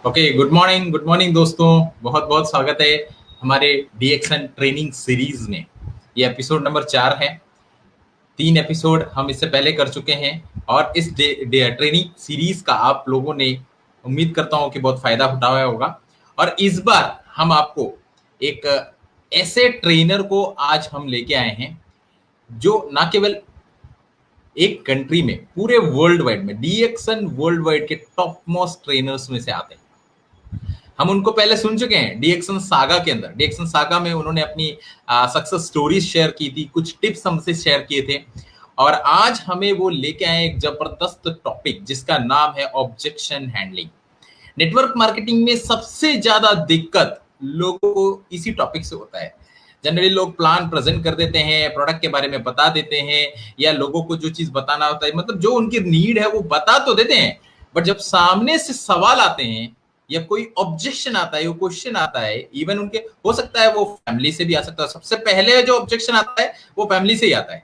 Okay, good morning दोस्तों। बहुत बहुत स्वागत है हमारे डीएक्सन ट्रेनिंग सीरीज में। ये एपिसोड नंबर 4 है। 3 एपिसोड हम इससे पहले कर चुके हैं और इस ट्रेनिंग सीरीज का आप लोगों ने उम्मीद करता हूं कि बहुत फायदा उठाया होगा। और इस बार हम आपको एक ऐसे ट्रेनर को आज हम लेके आए हैं जो ना केवल एक कंट्री में, पूरे वर्ल्ड वाइड में डीएक्सन वर्ल्ड वाइड के टॉप मोस्ट ट्रेनर्स में से आते हैं। हम उनको पहले सुन चुके हैं डीएक्सन सागा के अंदर। डीएक्सन सागा में उन्होंने अपनी सक्सेस स्टोरीज शेयर की थी, कुछ टिप्स हमसे शेयर किए थे और आज हमें वो लेके आए एक जबरदस्त टॉपिक जिसका नाम है ऑब्जेक्शन हैंडलिंग। नेटवर्क मार्केटिंग में सबसे ज्यादा दिक्कत लोगों को इसी टॉपिक से होता है। जनरली लोग प्लान प्रेजेंट कर देते हैं, प्रोडक्ट के बारे में बता देते हैं या लोगों को जो चीज बताना होता है, मतलब जो उनकी नीड है वो बता तो देते हैं, बट जब सामने से सवाल आते हैं या कोई ऑब्जेक्शन आता है, वो क्वेश्चन आता है, इवन उनके हो सकता है वो फैमिली से भी आ सकता है। सबसे पहले जो ऑब्जेक्शन आता है वो फैमिली से ही आता है।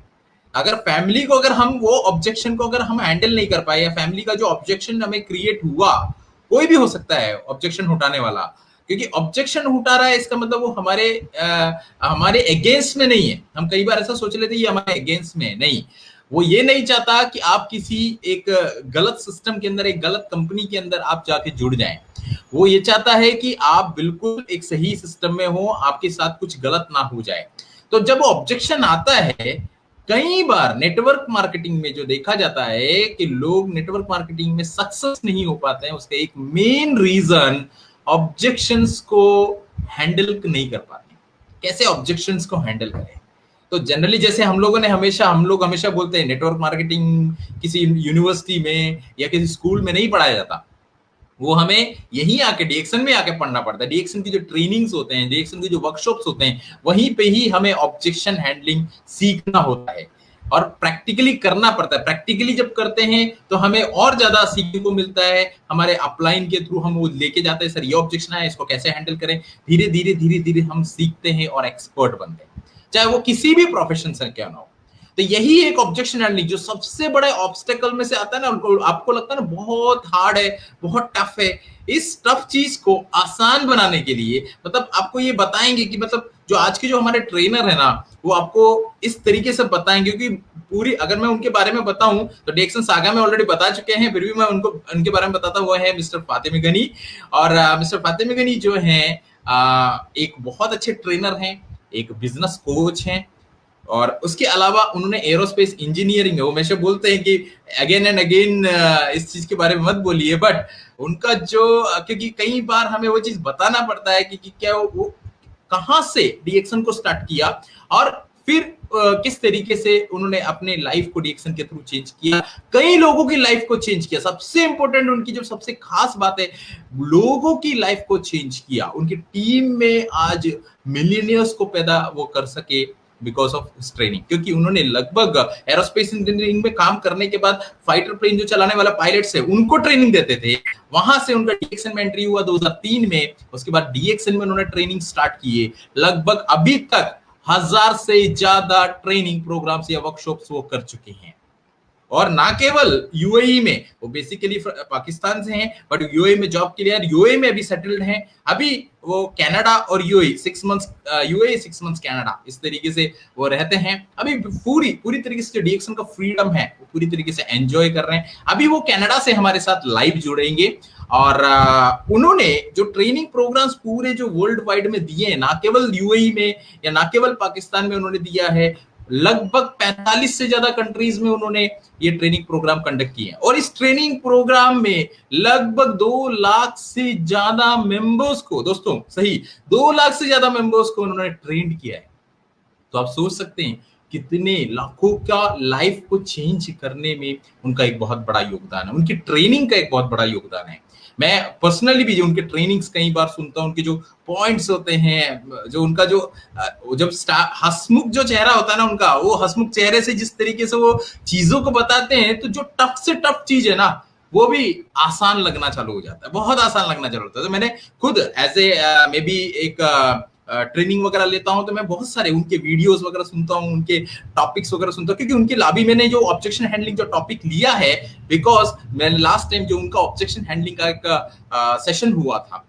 अगर फैमिली को अगर हम वो ऑब्जेक्शन को अगर हम हैंडल नहीं कर पाए या फैमिली का जो ऑब्जेक्शन हमें क्रिएट हुआ, कोई भी हो सकता है ऑब्जेक्शन उठाने वाला, क्योंकि ऑब्जेक्शन उठा रहा है इसका मतलब वो हमारे अगेंस्ट में नहीं है। हम कई बार ऐसा सोच लेते हैं ये हमारे अगेंस्ट में है, नहीं, वो ये नहीं चाहता कि आप किसी एक गलत सिस्टम के अंदर, एक गलत कंपनी के अंदर आप जाके जुड़ जाएं। वो ये चाहता है कि आप बिल्कुल एक सही सिस्टम में हो, आपके साथ कुछ गलत ना हो जाए। तो जब ऑब्जेक्शन आता है, कई बार नेटवर्क मार्केटिंग में जो देखा जाता है कि लोग नेटवर्क मार्केटिंग में सक्सेस नहीं हो पाते हैं, उसका एक मेन रीजन ऑब्जेक्शंस को हैंडल नहीं कर पाते। कैसे ऑब्जेक्शंस को हैंडल करें? तो जनरली जैसे हम लोग हमेशा बोलते हैं नेटवर्क मार्केटिंग किसी यूनिवर्सिटी में या किसी स्कूल में नहीं पढ़ाया जाता, वो हमें यहीं आके डीएक्सन में आके पढ़ना पड़ता है। डीएक्सन की जो ट्रेनिंग्स होते हैं, डीएक्सन के जो वर्कशॉप्स होते हैं, वहीं पे ही हमें ऑब्जेक्शन हैंडलिंग सीखना होता है और प्रैक्टिकली करना पड़ता है। प्रैक्टिकली जब करते हैं तो हमें और ज्यादा सीखने को मिलता है। हमारे अपलाइन के थ्रू हम वो लेके जाते हैं, सर ये ऑब्जेक्शन है, इसको कैसे हैंडल करें। धीरे धीरे हम सीखते हैं और एक्सपर्ट बनते हैं, चाहे वो किसी भी प्रोफेशन से क्यों ना हो। तो यही एक ऑब्जेक्शन हैंडलिंग जो सबसे बड़े ऑब्स्टेकल में से आता है ना, उनको आपको लगता है ना बहुत हार्ड है, बहुत टफ है। इस टफ चीज को आसान बनाने के लिए मतलब आपको ये बताएंगे कि मतलब जो आज के जो हमारे ट्रेनर है ना, वो आपको इस तरीके से बताएंगे, क्योंकि पूरी अगर मैं उनके बारे में बताऊं तो डीएक्सन सागा में ऑलरेडी बता चुके हैं, फिर भी मैं उनके बारे में बताता हूं। वो है मिस्टर फातिमी गनी। और मिस्टर फातिमी गनी जो है एक बहुत अच्छे ट्रेनर हैं, एक बिजनेस कोच हैं, और उसके अलावा उन्होंने एरोस्पेस इंजीनियरिंग में, वो हमेशा बोलते हैं कि अगेन एंड अगेन इस चीज के बारे में मत बोलिए, बट उनका जो, क्योंकि कई बार हमें वो चीज बताना पड़ता है कि क्या वो कहां से डीएक्सन को स्टार्ट किया और फिर किस तरीके से उन्होंने अपने लाइफ को डीएक्सन के थ्रू चेंज किया, कई लोगों की लाइफ को चेंज किया। सबसे इंपॉर्टेंट उनकी जो सबसे खास बात है, लोगों की लाइफ को चेंज किया। उनकी टीम में आज मिलियनियर्स को पैदा वो कर सके बिकॉज ऑफ ट्रेनिंग, क्योंकि उन्होंने लगभग एरोस्पेस इंजीनियरिंग में काम करने के बाद फाइटर प्लेन जो चलाने वाला पायलट्स है उनको ट्रेनिंग देते थे। वहां से उनका डीएक्सन में एंट्री हुआ 2003 में। उसके बाद डीएक्सन में उन्होंने ट्रेनिंग स्टार्ट किए। लगभग अभी तक 1000 से ज्यादा ट्रेनिंग प्रोग्राम्स या वर्कशॉप्स वो कर चुके हैं। और ना केवल यूएई में, वो बेसिकली पाकिस्तान से हैं, बट यूएई में जॉब के लिए यूएई में अभी सेटल्ड हैं। अभी वो कनाडा और UAE 6 months UAE 6 months Canada, इस तरीके से वो रहते हैं। अभी पूरी तरीके से जो डीएक्सन का फ्रीडम है वो पूरी तरीके से एंजॉय कर रहे हैं। अभी वो कनाडा से हमारे साथ लाइव जुड़ेंगे। और उन्होंने जो ट्रेनिंग प्रोग्राम्स पूरे जो वर्ल्ड वाइड में दिए हैं, ना केवल यूएई में या ना केवल पाकिस्तान में उन्होंने दिया है, लगभग 45 से ज्यादा कंट्रीज में उन्होंने ये ट्रेनिंग प्रोग्राम कंडक्ट किए हैं। और इस ट्रेनिंग प्रोग्राम में लगभग 2 लाख से ज्यादा मेंबर्स को, दोस्तों सही 2 लाख से ज्यादा मेंबर्स को उन्होंने ट्रेंड किया है। तो आप सोच सकते हैं कितने लाखों का लाइफ को चेंज करने में उनका एक बहुत बड़ा योगदान है, उनकी ट्रेनिंग का एक बहुत बड़ा योगदान है। मैं पर्सनली भी जो उनके ट्रेनिंग्स कई बार सुनता हूं, उनके जो पॉइंट्स होते हैं, जो उनका जो जब हसमुख जो चेहरा होता है ना उनका, वो हसमुख चेहरे से जिस तरीके से वो चीजों को बताते हैं, तो जो टफ से टफ चीज है ना वो भी आसान लगना चालू हो जाता है, बहुत आसान लगना चालू होता है। तो मैंने खुद एज ए मे बी एक ट्रेनिंग वगैरह लेता हूं, तो मैं बहुत सारे उनके वीडियोस वगैरह सुनता हूं, उनके टॉपिक्स वगैरह सुनता हूं, क्योंकि उनके लाभी मैंने जो ऑब्जेक्शन हैंडलिंग जो टॉपिक लिया है, बिकॉज मैंने लास्ट टाइम जो उनका ऑब्जेक्शन हैंडलिंग का एक सेशन हुआ था,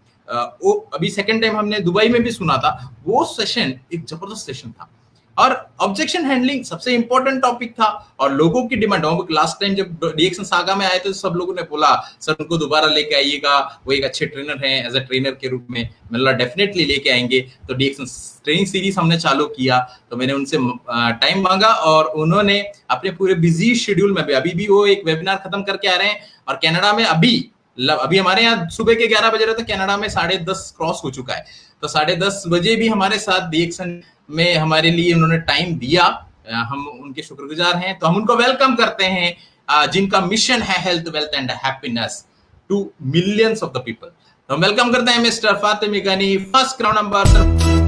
वो अभी सेकंड टाइम हमने दुबई में भी सुना था, वो सेशन एक जबरदस्त सेशन था। और ऑब्जेक्शन हैंडलिंग सबसे इंपॉर्टेंट टॉपिक था और लोगों की डिमांड, लास्ट टाइम जब डीएक्सन सागा में आए थे सब लोगों ने बोला सर उनको दोबारा लेके आइएगा, वो एक अच्छे ट्रेनर हैं, एज अ ट्रेनर के रूप में मैंने डेफिनेटली लेके आएंगे। तो डीएक्सन ट्रेनिंग सीरीज हमने चालू किया, तो मैंने उनसे टाइम मांगा और उन्होंने अपने पूरे बिजी शेड्यूल में भी, अभी भी वो एक वेबिनार खत्म करके आ रहे हैं और कनाडा में अभी हमारे यहाँ सुबह के 11 बजे रहे, तो कनाडा में 10:30 क्रॉस हो चुका है। तो 10:30 बजे भी हमारे साथ डीएक्सन में हमारे लिए उन्होंने टाइम दिया, हम उनके शुक्रगुजार हैं। तो हम उनको वेलकम करते हैं जिनका मिशन है health, wealth and happiness to millions of the people. तो हम वेलकम करते हैं mister Fatimi Gani, first crown number.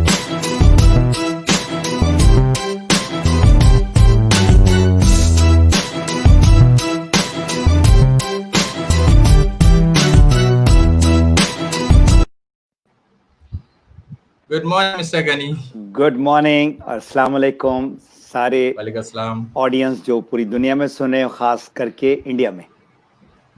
Good morning mister Gani. Good morning और अस्सलाम वालेकुम सारे वालेकुम अस्सलाम ऑडियंस जो पूरी दुनिया में सुने, खास करके इंडिया में।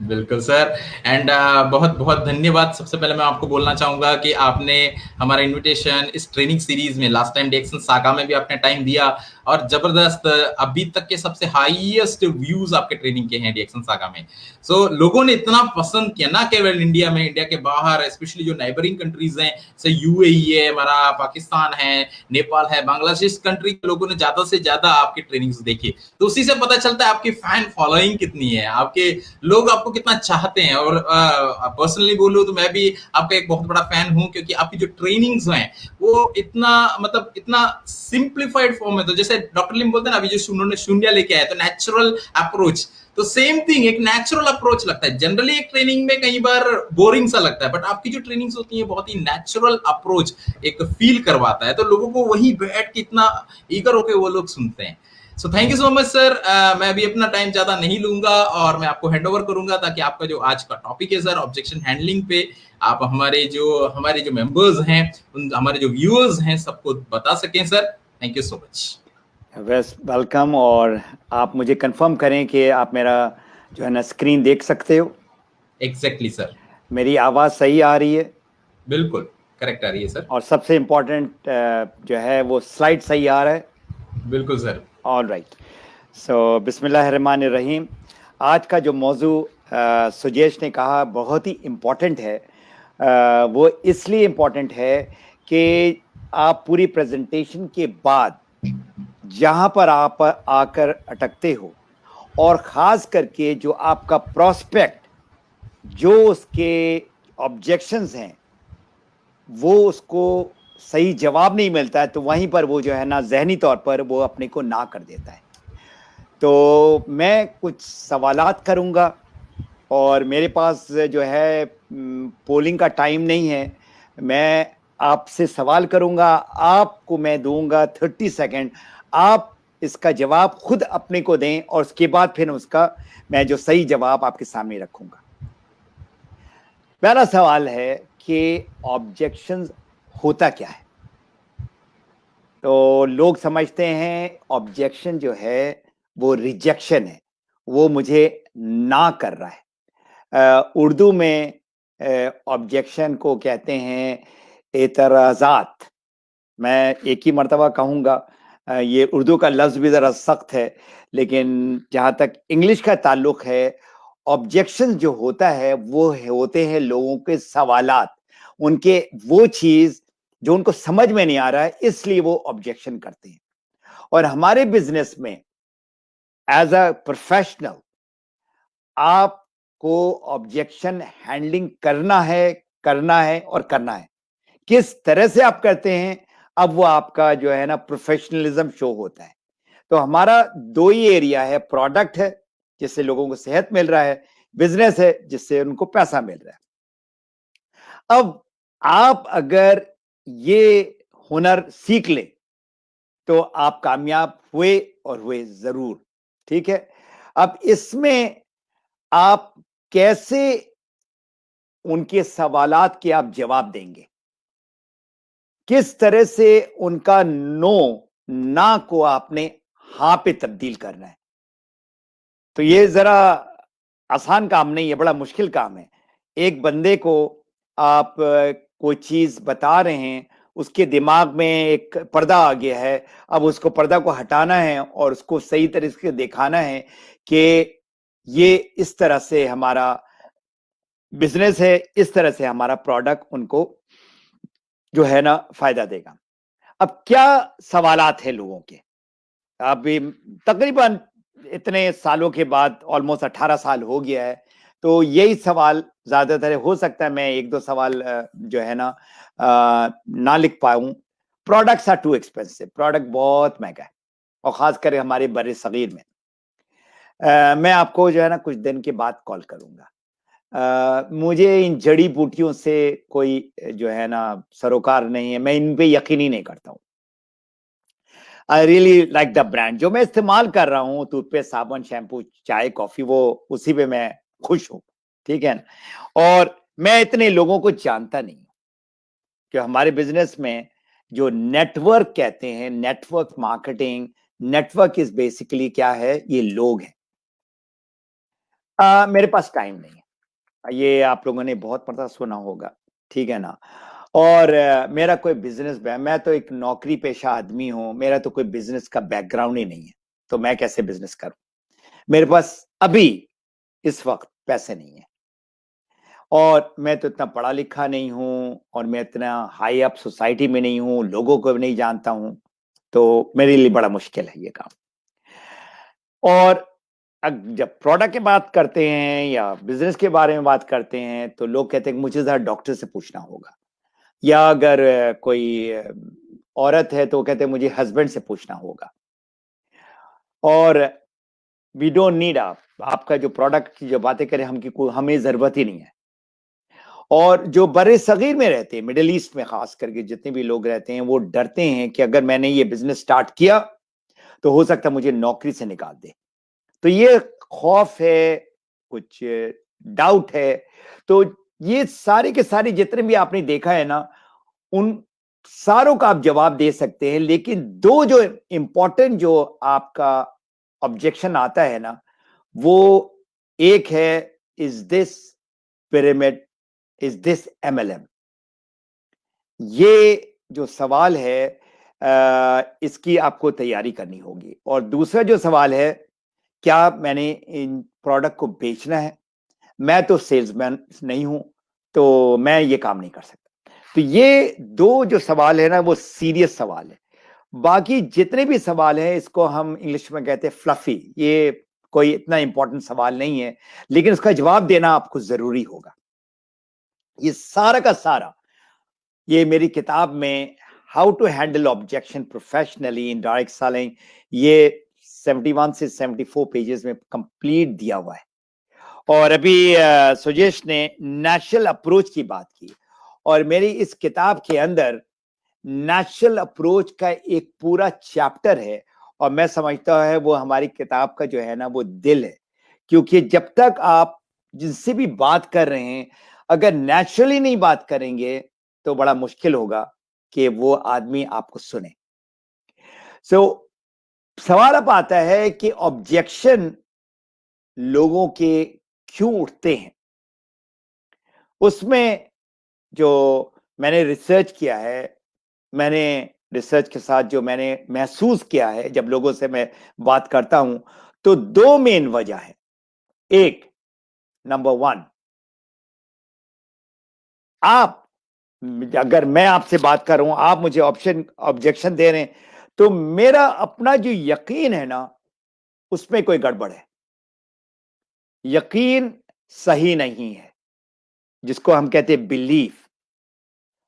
बिल्कुल सर। एंड बहुत बहुत धन्यवाद। सबसे पहले मैं आपको बोलना चाहूंगा कि आपने हमारा इनविटेशन इस ट्रेनिंग सीरीज में लास्ट टाइम डिएक्शन सागा में भी आपने टाइम दिया, और जबरदस्त अभी तक के सबसे हाईएस्ट व्यूज आपके ट्रेनिंग के हैं डिएक्शन सागा में। सो लोगों ने इतना पसंद किया, ना केवल इंडिया में, इंडिया के बाहर, स्पेशली जो नाइबरिंग कंट्रीज हैं, जैसे यूएई है हमारा, पाकिस्तान है, नेपाल है, बांग्लादेश कंट्री के लोगों ने ज्यादा से ज्यादा आपकी ट्रेनिंग्स देखी। तो उसी से पता चलता है आपकी फैन फॉलोइंग कितनी है, आपके लोग आपको कितना चाहते हैं। और पर्सनली बोलूं तो मैं भी आपका एक बहुत बड़ा फैन हूं, क्योंकि आपकी जो ट्रेनिंग्स हैं वो इतना मतलब इतना सिंप्लीफाइड फॉर्म में, तो जैसे डॉक्टर लिम बोलते हैं ना, अभी जो उन्होंने शून्य लेके आए तो नेचुरल अप्रोच, तो सेम थिंग एक नेचुरल अप्रोच लगता है। जनरली एक ट्रेनिंग में कई बार बोरिंग सा लगता है, बट आपकी जो ट्रेनिंग्स होती है बहुत ही नेचुरल अप्रोच एक फील करवाता है, तो लोगों को वही बैठ के इतना ईगर होके वो लोग सुनते हैं। So thank you so much sir. मैं अभी अपना टाइम ज्यादा नहीं लूंगा और मैं आपको हैंड ओवर करूंगा, ताकि आपका जो आज का टॉपिक है सर ऑब्जेक्शन हैंडलिंग पे, आप हमारे जो मेंबर्स हैं, उन हमारे जो व्यूअर्स हैं सबको बता सकें sir. Thank you so much. Welcome. और आप मुझे कंफर्म करें कि आप मेरा जो है ना स्क्रीन देख सकते हो। Exactly sir. मेरी आवाज़ सही आ रही है? बिल्कुल करेक्ट आ रही है सर। और सबसे इम्पोर्टेंट जो है वो स्लाइड सही आ रहा है? बिल्कुल सर। All right. सो बिस्मिल्लाहिर्रहमानिर्रहीम। आज का जो मौजू सुजेश ने कहा बहुत ही इम्पोर्टेंट है। वो इसलिए इम्पोर्टेंट है कि आप पूरी प्रेजेंटेशन के बाद जहां पर आप आकर अटकते हो, और ख़ास करके जो आपका प्रोस्पेक्ट जो उसके ऑब्जेक्शंस हैं वो उसको सही जवाब नहीं मिलता है, तो वहीं पर वो जो है ना ज़हनी तौर पर वो अपने को ना कर देता है। तो मैं कुछ सवालात करूँगा, और मेरे पास जो है पोलिंग का टाइम नहीं है। मैं आपसे सवाल करूँगा, आपको मैं दूंगा 30 सेकंड। आप इसका जवाब खुद अपने को दें, और उसके बाद फिर उसका मैं जो सही जवाब आपके सामने रखूँगा। पहला सवाल है कि ऑब्जेक्शंस होता क्या है? तो लोग समझते हैं ऑब्जेक्शन जो है वो रिजेक्शन है, वो मुझे ना कर रहा है। उर्दू में ऑब्जेक्शन को कहते हैं एतराज़ात। मैं एक ही मर्तबा कहूँगा, ये उर्दू का लफ्ज़ भी ज़रा सख्त है, लेकिन जहाँ तक इंग्लिश का ताल्लुक है, ऑब्जेक्शन जो होता है वो होते हैं लोगों के सवालात, उनके वो चीज़ जो उनको समझ में नहीं आ रहा है, इसलिए वो ऑब्जेक्शन करते हैं। और हमारे बिजनेस में एज अ प्रोफेशनल आपको ऑब्जेक्शन हैंडलिंग करना है और करना है। किस तरह से आप करते हैं, अब वो आपका जो है ना प्रोफेशनलिज्म शो होता है। तो हमारा दो ही एरिया है, प्रोडक्ट है जिससे लोगों को सेहत मिल रहा है, बिजनेस है जिससे उनको पैसा मिल रहा है। अब आप अगर ये हुनर सीख ले तो आप कामयाब हुए, और हुए जरूर। ठीक है। अब इसमें आप कैसे उनके सवालात के आप जवाब देंगे, किस तरह से उनका ना को आपने हाँ पे तब्दील करना है। तो ये जरा आसान काम नहीं है, बड़ा मुश्किल काम है। एक बंदे को आप कोई चीज बता रहे हैं, उसके दिमाग में एक पर्दा आ गया है, अब उसको पर्दा को हटाना है और उसको सही तरीके से दिखाना है कि ये इस तरह से हमारा बिजनेस है, इस तरह से हमारा प्रोडक्ट उनको जो है ना फायदा देगा। अब क्या सवालात है लोगों के? अभी तकरीबन इतने सालों के बाद, ऑलमोस्ट 18 साल हो गया है, तो यही सवाल ज्यादातर हो सकता है मैं एक दो सवाल जो है ना ना लिख पाऊं। Products are too expensive, product बहुत महंगा है, और खासकर हमारे बड़े सगीर में। मैं आपको जो है ना कुछ दिन के बाद कॉल करूंगा। मुझे इन जड़ी बूटियों से कोई जो है ना सरोकार नहीं है, मैं इन पे यकीन ही नहीं करता हूँ। I really like the brand जो मैं इस्तेमाल कर रहा हूँ, टूथपेस्ट, साबुन, शैम्पू, चाय, कॉफी, वो उसी पे मैं खुश हूँ। ठीक है ना। और मैं इतने लोगों को जानता नहीं हूँ कि हमारे बिजनेस में जो नेटवर्क कहते हैं, network marketing, network is basically क्या है, ये लोग हैं। मेरे पास टाइम नहीं है, ये आप लोगों ने बहुत पता सुना होगा, ठीक है ना। और मेरा कोई बिजनेस, मैं तो एक नौकरी पेशा आदमी हूं, मेरा तो कोई बिजनेस का बैकग्राउंड ही नहीं है, तो मैं कैसे बिजनेस करूं। मेरे पास अभी इस वक्त पैसे नहीं है, और मैं तो इतना पढ़ा लिखा नहीं हूं, और मैं इतना हाई अप सोसाइटी में नहीं हूं, लोगों को भी नहीं जानता हूं, तो मेरे लिए बड़ा मुश्किल है ये काम। और जब प्रोडक्ट की बात करते हैं या बिजनेस के बारे में बात करते हैं, तो लोग कहते हैं कि मुझे जरा डॉक्टर से पूछना होगा, या अगर कोई औरत है तो कहते हैं मुझे हस्बैंड से पूछना होगा। और वी डोंट नीड आपका जो प्रोडक्ट की जो बातें करें हमें जरूरत ही नहीं है। और जो बड़े सगीर में रहते हैं, मिडिल ईस्ट में खास करके जितने भी लोग रहते हैं, वो डरते हैं कि अगर मैंने ये बिजनेस स्टार्ट किया तो हो सकता है मुझे नौकरी से निकाल दे। तो ये खौफ है, कुछ डाउट है। तो ये सारे के सारे जितने भी आपने देखा है ना, उन सारों का आप जवाब दे सकते हैं, लेकिन दो जो इंपॉर्टेंट जो आपका ऑब्जेक्शन आता है ना, वो एक है, is this pyramid, is this MLM. ये जो सवाल है, इसकी आपको तैयारी करनी होगी। और दूसरा जो सवाल है, क्या मैंने इन प्रोडक्ट को बेचना है। मैं तो सेल्समैन नहीं हूं, तो मैं ये काम नहीं कर सकता। तो ये दो जो सवाल है ना, वो सीरियस सवाल है। बाकी जितने भी सवाल हैं, इसको हम इंग्लिश में कहते हैं फ्लफी, ये कोई इतना इंपॉर्टेंट सवाल नहीं है, लेकिन उसका जवाब देना आपको जरूरी होगा। ये सारा का सारा ये मेरी किताब में how to handle objection professionally in direct selling, ये 71 से 74 पेजेस में कंप्लीट दिया हुआ है। और अभी सुजेश ने नेचुरल अप्रोच की बात की, और मेरी इस किताब के अंदर नेचुरल अप्रोच का एक पूरा चैप्टर है, और मैं समझता है वो हमारी किताब का जो है ना, वो दिल है। क्योंकि जब तक आप जिनसे भी बात कर रहे हैं, अगर नेचुरली नहीं बात करेंगे, तो बड़ा मुश्किल होगा कि वो आदमी आपको सुने। सो सवाल अब आता है कि ऑब्जेक्शन लोगों के क्यों उठते हैं। उसमें जो मैंने रिसर्च किया है, मैंने रिसर्च के साथ जो मैंने महसूस किया है, जब लोगों से मैं बात करता हूं, तो दो मेन वजह है। एक, नंबर वन, आप, अगर मैं आपसे बात कर रहा हूं, आप मुझे ऑब्जेक्शन दे रहे हैं, तो मेरा अपना जो यकीन है ना, उसमें कोई गड़बड़ है। यकीन सही नहीं है, जिसको हम कहते हैं बिलीफ।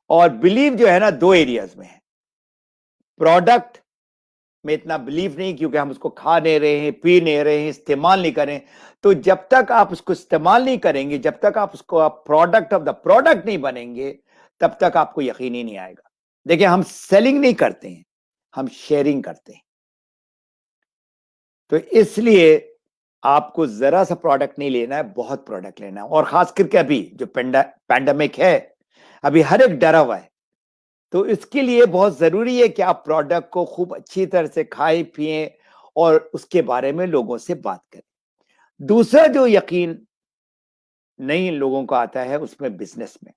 और बिलीफ जो है ना, दो एरियाज में है। प्रोडक्ट में इतना बिलीव नहीं, क्योंकि हम उसको खा नहीं रहे हैं, पी नहीं रहे हैं, इस्तेमाल नहीं करें। तो जब तक आप उसको इस्तेमाल नहीं करेंगे, जब तक आप प्रोडक्ट ऑफ द प्रोडक्ट नहीं बनेंगे, तब तक आपको यकीन ही नहीं आएगा। देखिए, हम सेलिंग नहीं करते हैं, हम शेयरिंग करते हैं। तो इसलिए आपको जरा सा प्रोडक्ट नहीं लेना है, बहुत प्रोडक्ट लेना है। और खास करके अभी जो पैंडेमिक है, अभी हर एक डरा हुआ है। तो इसके लिए बहुत जरूरी है कि आप प्रोडक्ट को खूब अच्छी तरह से खाएं पिए, और उसके बारे में लोगों से बात करें। दूसरा जो यकीन नहीं लोगों को आता है, उसमें बिजनेस में,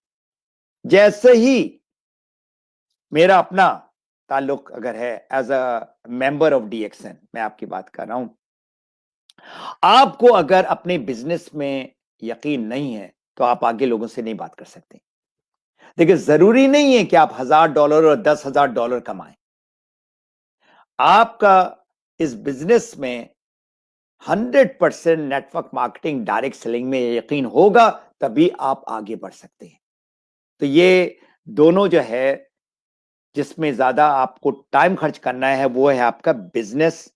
जैसे ही मेरा अपना ताल्लुक अगर है as a member of DXN, मैं आपकी बात कर रहा हूं, आपको अगर अपने बिजनेस में यकीन नहीं है, तो आप आगे लोगों से नहीं बात कर सकते। देखिए, जरूरी नहीं है कि आप $1000 और $10,000 कमाएं। आपका इस बिजनेस में 100% नेटवर्क मार्केटिंग, डायरेक्ट सेलिंग में यकीन होगा, तभी आप आगे बढ़ सकते हैं। तो ये दोनों जो है, जिसमें ज्यादा आपको टाइम खर्च करना है, वो है आपका बिजनेस।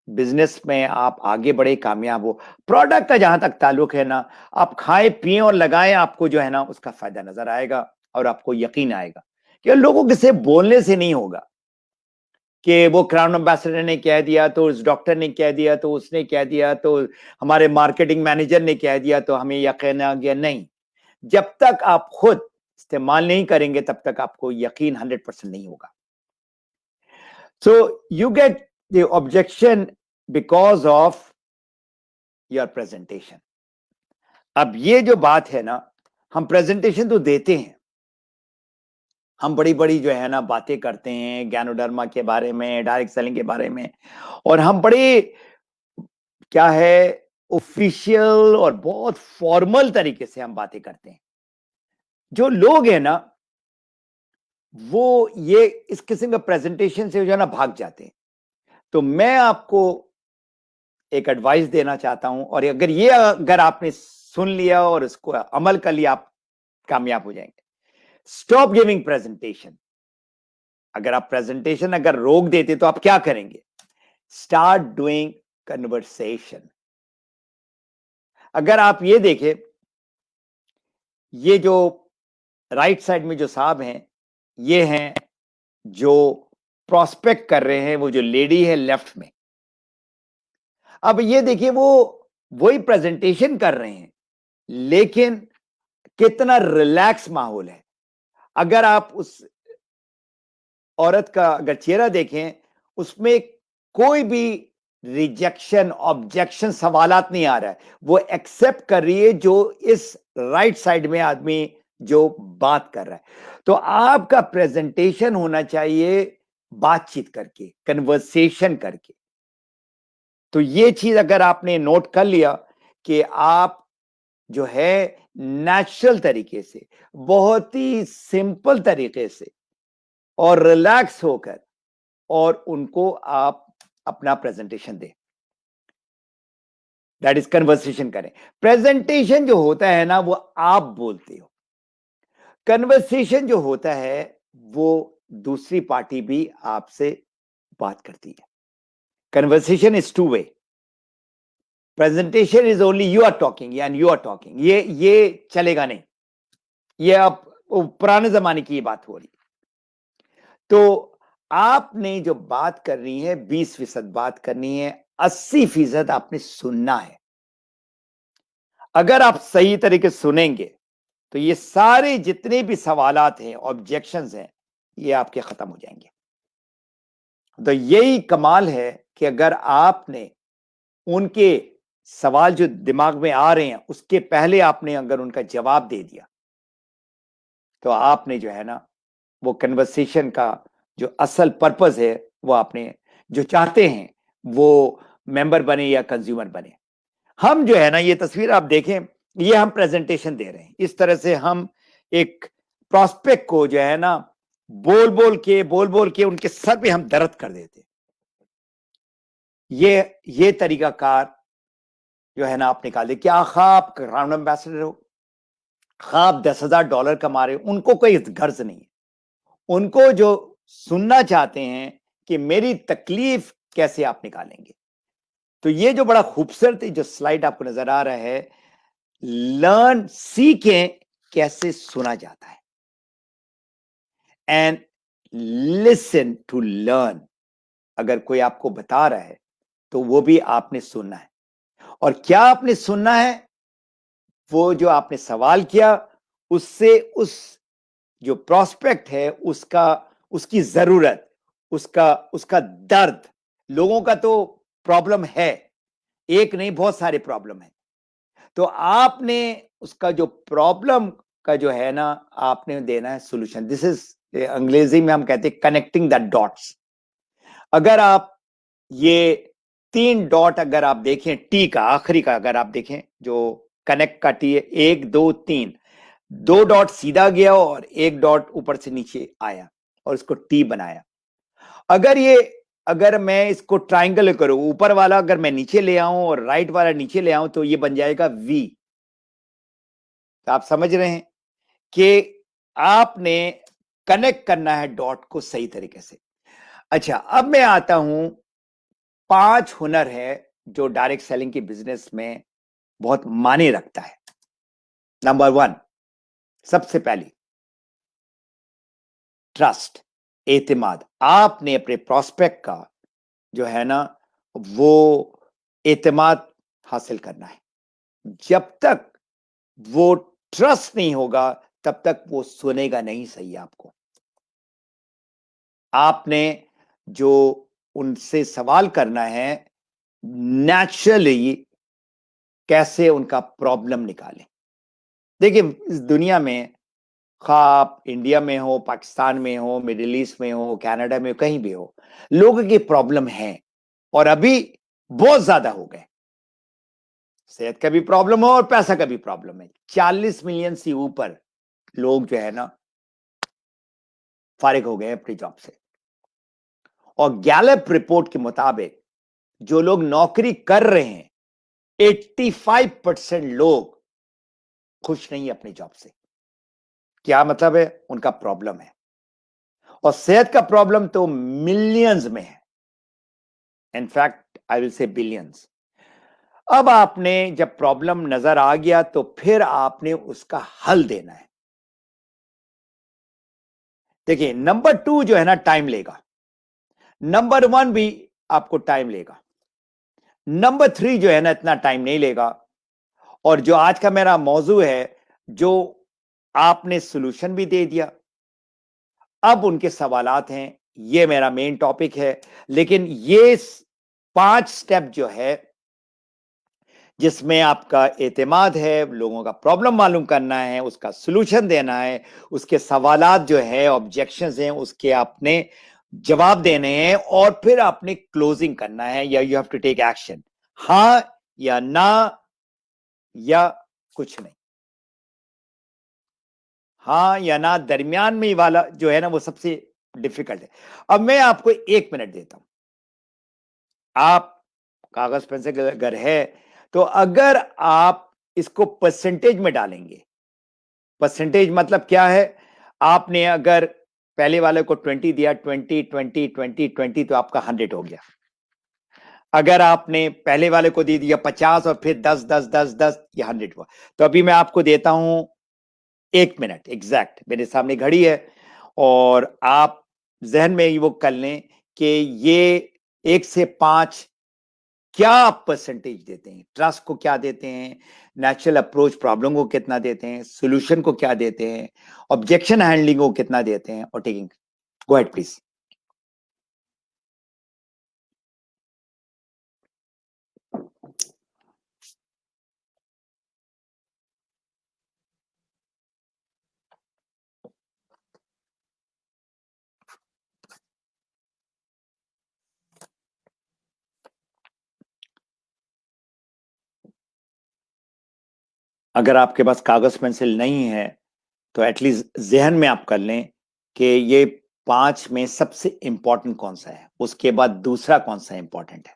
बिजनेस में आप आगे बढ़े, कामयाब हो। प्रोडक्ट का जहां तक ताल्लुक है ना, आप खाएं पिए और लगाएं, आपको जो है ना, उसका फायदा नजर आएगा, और आपको यकीन आएगा कि लोगों के से बोलने से नहीं होगा कि वो क्राउन एम्बेसडर ने कह दिया, तो उस डॉक्टर ने कह दिया, तो उसने कह दिया, तो हमारे मार्केटिंग मैनेजर ने कह दिया, तो हमें यकीन आ गया। नहीं, जब तक आप खुद इस्तेमाल नहीं करेंगे, तब तक आपको यकीन 100% नहीं होगा। So you get the objection because of your presentation. अब ये जो बात है ना, हम प्रेजेंटेशन तो देते हैं, हम बड़ी बड़ी जो है ना बातें करते हैं ज्ञानोधर्मा के बारे में, डायरेक्ट सेलिंग के बारे में, और हम बड़े क्या है ऑफिशियल और बहुत फॉर्मल तरीके से हम बातें करते हैं। जो लोग हैं ना वो ये इस किस्म का प्रेजेंटेशन से जो है ना भाग जाते हैं। तो मैं आपको एक एडवाइस देना चाहता हूं, और अगर आपने सुन लिया और इसको अमल कर लिया, आप कामयाब हो जाएंगे। Stop giving presentation. अगर आप प्रेजेंटेशन अगर रोक देते तो आप क्या करेंगे? Start doing conversation. अगर आप ये देखें, ये जो राइट साइड में जो साहब हैं, ये हैं जो प्रोस्पेक्ट कर रहे हैं, वो जो लेडी है लेफ्ट में। अब ये देखिए, वो वही प्रेजेंटेशन कर रहे हैं, लेकिन कितना रिलैक्स माहौल है। अगर आप उस औरत का अगर चेहरा देखें, उसमें कोई भी रिजेक्शन, ऑब्जेक्शन, सवालात नहीं आ रहा है। वो एक्सेप्ट कर रही है जो इस राइट साइड में आदमी जो बात कर रहा है। तो आपका प्रेजेंटेशन होना चाहिए बातचीत करके, कन्वर्सेशन करके। तो ये चीज अगर आपने नोट कर लिया कि आप जो है नेचुरल तरीके से, बहुत ही सिंपल तरीके से और रिलैक्स होकर और उनको आप अपना प्रेजेंटेशन दें, दैट इज कन्वर्सेशन करें। प्रेजेंटेशन जो होता है ना वो आप बोलते हो, कन्वर्सेशन जो होता है वो दूसरी पार्टी भी आपसे बात करती है। Conversation is two way, presentation is only you are talking and you are talking. ये चलेगा नहीं। ये अब पुराने जमाने की बात हो रही। तो आपने जो बात करनी है 20% बात करनी है, 80% आपने सुनना है। अगर आप सही तरीके से सुनेंगे तो ये सारे जितने भी सवालात हैं, ऑब्जेक्शंस हैं, ये आपके खत्म हो जाएंगे। तो यही कमाल है कि अगर आपने उनके सवाल जो दिमाग में आ रहे हैं उसके पहले आपने अगर उनका जवाब दे दिया, तो आपने जो है ना वो कन्वर्सेशन का जो असल पर्पस है, वो आपने जो चाहते हैं वो मेंबर बने या कंज्यूमर बने। हम जो है ना, ये तस्वीर आप देखें, ये हम प्रेजेंटेशन दे रहे हैं। इस तरह से हम एक प्रोस्पेक्ट को जो है ना बोल बोल के उनके सर पे हम दर्द कर देते। ये तरीकाकार जो है ना आप निकाल दे। क्या आप ब्रांड एम्बेसडर हो, आप $10,000 कमा रहे हो, उनको कोई गर्ज नहीं है। उनको जो सुनना चाहते हैं कि मेरी तकलीफ कैसे आप निकालेंगे। तो ये जो बड़ा खूबसूरत जो स्लाइड आपको नजर आ रहा है, लर्न, सीखें कैसे सुना जाता है, एंड लिसन टू लर्न। अगर कोई आपको बता रहा है तो वो भी आपने सुनना है। और क्या आपने सुनना है? वो जो आपने सवाल किया उससे उस जो प्रोस्पेक्ट है उसका, उसकी जरूरत, उसका उसका दर्द। लोगों का तो प्रॉब्लम है, एक नहीं बहुत सारे प्रॉब्लम है। तो आपने उसका जो प्रॉब्लम का जो है ना आपने देना है सोल्यूशन। दिस इज, अंग्रेजी में हम कहते हैं कनेक्टिंग द डॉट्स। अगर आप ये 3 डॉट अगर आप देखें, टी का आखिरी का अगर आप देखें जो कनेक्ट का टी है, 1 2 3, 2 डॉट सीधा गया और 1 डॉट ऊपर से नीचे आया और इसको टी बनाया। अगर मैं इसको ट्राइंगल करूं, ऊपर वाला अगर मैं नीचे ले आऊं और राइट वाला नीचे ले आऊं, तो ये बन जाएगा वी। तो आप समझ रहे हैं कि आपने कनेक्ट करना है डॉट को सही तरीके से। अच्छा, अब मैं आता हूं 5 हुनर है जो डायरेक्ट सेलिंग की बिजनेस में बहुत मायने रखता है। नंबर 1, सबसे पहली, ट्रस्ट, एतमाद। आपने अपने प्रोस्पेक्ट का जो है ना वो एतमाद हासिल करना है। जब तक वो ट्रस्ट नहीं होगा तब तक वो सुनेगा नहीं सही आपको। आपने जो उनसे सवाल करना है नेचुरली कैसे उनका प्रॉब्लम निकालें। देखिए, इस दुनिया में खा आप इंडिया में हो, पाकिस्तान में हो, मिडिल ईस्ट में हो, कनाडा में हो, कहीं भी हो, लोगों की प्रॉब्लम है और अभी बहुत ज्यादा हो गए। सेहत का भी प्रॉब्लम हो और पैसा का भी प्रॉब्लम है। 40 मिलियन से ऊपर लोग जो है ना फारिग हो गए अपनी जॉब से। और गैलप रिपोर्ट के मुताबिक जो लोग नौकरी कर रहे हैं, 85% लोग खुश नहीं है अपनी जॉब से। क्या मतलब है? उनका प्रॉब्लम है, और सेहत का प्रॉब्लम तो मिलियंस में है, in fact I will say billions. अब आपने जब प्रॉब्लम नजर आ गया तो फिर आपने उसका हल देना है। देखिए, नंबर 2 जो है ना टाइम लेगा, नंबर 1 भी आपको टाइम लेगा, नंबर 3 जो है ना इतना टाइम नहीं लेगा। और जो आज का मेरा मौजू है, जो आपने सॉल्यूशन भी दे दिया, अब उनके सवालात हैं, ये मेरा मेन टॉपिक है। लेकिन ये 5 स्टेप जो है जिसमें आपका एतमाद है, लोगों का प्रॉब्लम मालूम करना है, उसका सॉल्यूशन देना है, उसके सवालात जो है, ऑब्जेक्शंस हैं, उसके आपने जवाब देने हैं, और फिर आपने क्लोजिंग करना है, या you have to take action, हां या ना या कुछ नहीं। हाँ या ना दरमियान में वाला जो है ना वो सबसे डिफिकल्ट है। अब मैं आपको 1 मिनट देता हूं, आप कागज पेन से अगर है तो अगर आप इसको परसेंटेज में डालेंगे, परसेंटेज मतलब क्या है, आपने अगर पहले वाले को 20 दिया, 20 20 20 20 तो आपका 100 हो गया। अगर आपने पहले वाले को दे दिया 50 और फिर 10 10 10 10, ये 100 हुआ। तो अभी मैं आपको देता हूं 1 मिनट एग्जैक्ट, मेरे सामने घड़ी है, और आप जहन में वो कर लें कि ये 1 से 5 क्या आप परसेंटेज देते हैं, ट्रस्ट को क्या देते हैं, नेचुरल अप्रोच प्रॉब्लम को कितना देते हैं, सॉल्यूशन को क्या देते हैं, ऑब्जेक्शन हैंडलिंग को कितना देते हैं, और टेकिंग। Go ahead please. अगर आपके पास कागज पेंसिल नहीं है तो एटलीस्ट जहन में आप कर लें कि ये 5 में सबसे इंपॉर्टेंट कौन सा है, उसके बाद दूसरा कौन सा इंपॉर्टेंट है,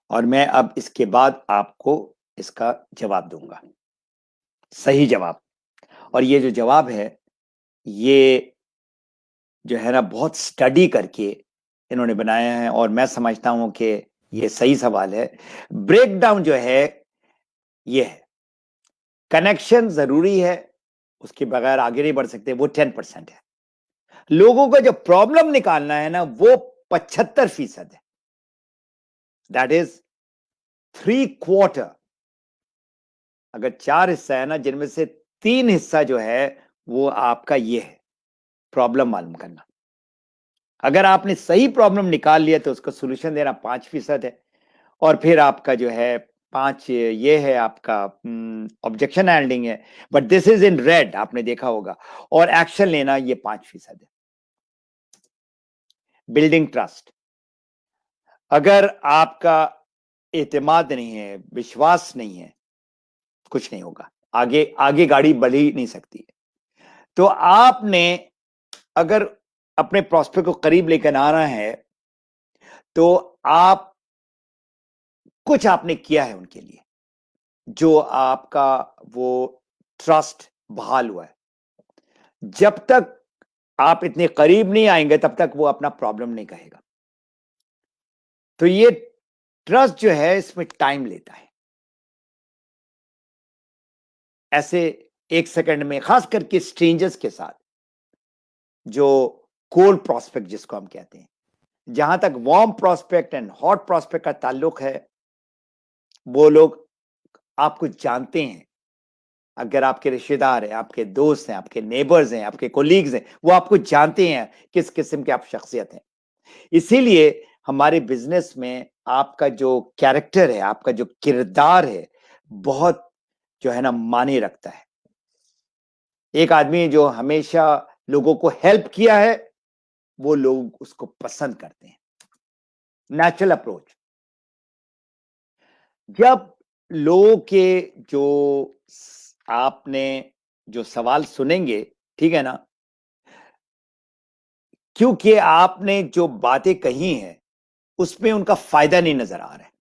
और मैं अब इसके बाद आपको इसका जवाब दूंगा, सही जवाब। और ये जो जवाब है, ये जो है ना बहुत स्टडी करके इन्होंने बनाया है, और मैं समझता हूं कि ये सही सवाल है। ब्रेकडाउन जो है ये है, कनेक्शन जरूरी है, उसके बगैर आगे नहीं बढ़ सकते, वो 10% है। लोगों को जो प्रॉब्लम निकालना है ना वो 75% है, दैट इज 3/4। अगर 4 हिस्सा है ना, जिनमें से 3 हिस्सा जो है वो आपका ये है, प्रॉब्लम मालूम करना। अगर आपने सही प्रॉब्लम निकाल लिया तो उसका सोल्यूशन देना 5% है, और फिर आपका जो है 5 ये है आपका ऑब्जेक्शन हैंडलिंग है, but this is in red, आपने देखा होगा, और एक्शन लेना ये 5% है। बिल्डिंग ट्रस्ट, अगर आपका एतमाद नहीं है, विश्वास नहीं है, कुछ नहीं होगा, आगे आगे गाड़ी बढ़ ही नहीं सकती। तो आपने अगर अपने प्रॉस्पेक्ट को करीब लेकर आना है तो आप कुछ आपने किया है उनके लिए, जो आपका वो ट्रस्ट बहाल हुआ है। जब तक आप इतने करीब नहीं आएंगे तब तक वो अपना प्रॉब्लम नहीं कहेगा। तो ये ट्रस्ट जो है इसमें टाइम लेता है। ऐसे 1 सेकंड में, खास करके स्ट्रेंजर्स के साथ, जो कोल्ड प्रोस्पेक्ट जिसको हम कहते हैं, जहां तक warm prospect and hot prospect का ताल्लुक है, वो लोग आपको जानते हैं। अगर आपके रिश्तेदार हैं, आपके दोस्त हैं, आपके नेबर्स हैं, आपके कोलीग्स हैं, वो आपको जानते हैं किस किस्म के आप शख्सियत हैं। इसीलिए हमारे बिजनेस में आपका जो कैरेक्टर है, आपका जो किरदार है, बहुत जो है ना मायने रखता है। एक आदमी जो हमेशा लोगों को हेल्प किया है, वो लोग उसको पसंद करते हैं। Natural approach. जब लोगों के जो आपने जो सवाल सुनेंगे, ठीक है ना, क्योंकि आपने जो बातें कही हैं उसमें उनका फायदा नहीं नजर आ रहा है,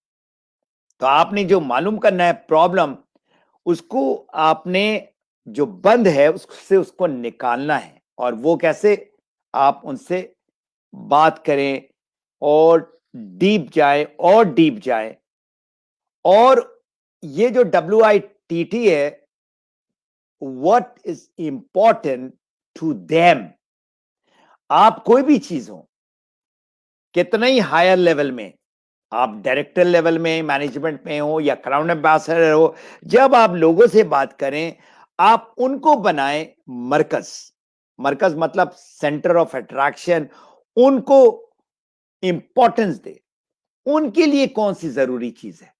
तो आपने जो मालूम करना है प्रॉब्लम, उसको आपने जो बंद है उससे उसको निकालना है। और वो कैसे? आप उनसे बात करें और डीप जाए और डीप जाए। और ये जो WITT है, what is important to them. आप कोई भी चीज हो, कितना ही हायर लेवल में, आप डायरेक्टर लेवल में, मैनेजमेंट में हो या क्राउन एम्बेसडर हो, जब आप लोगों से बात करें, आप उनको बनाएं मरकज। मरकज मतलब सेंटर ऑफ अट्रैक्शन। उनको इंपॉर्टेंस दे। उनके लिए कौन सी जरूरी चीज है।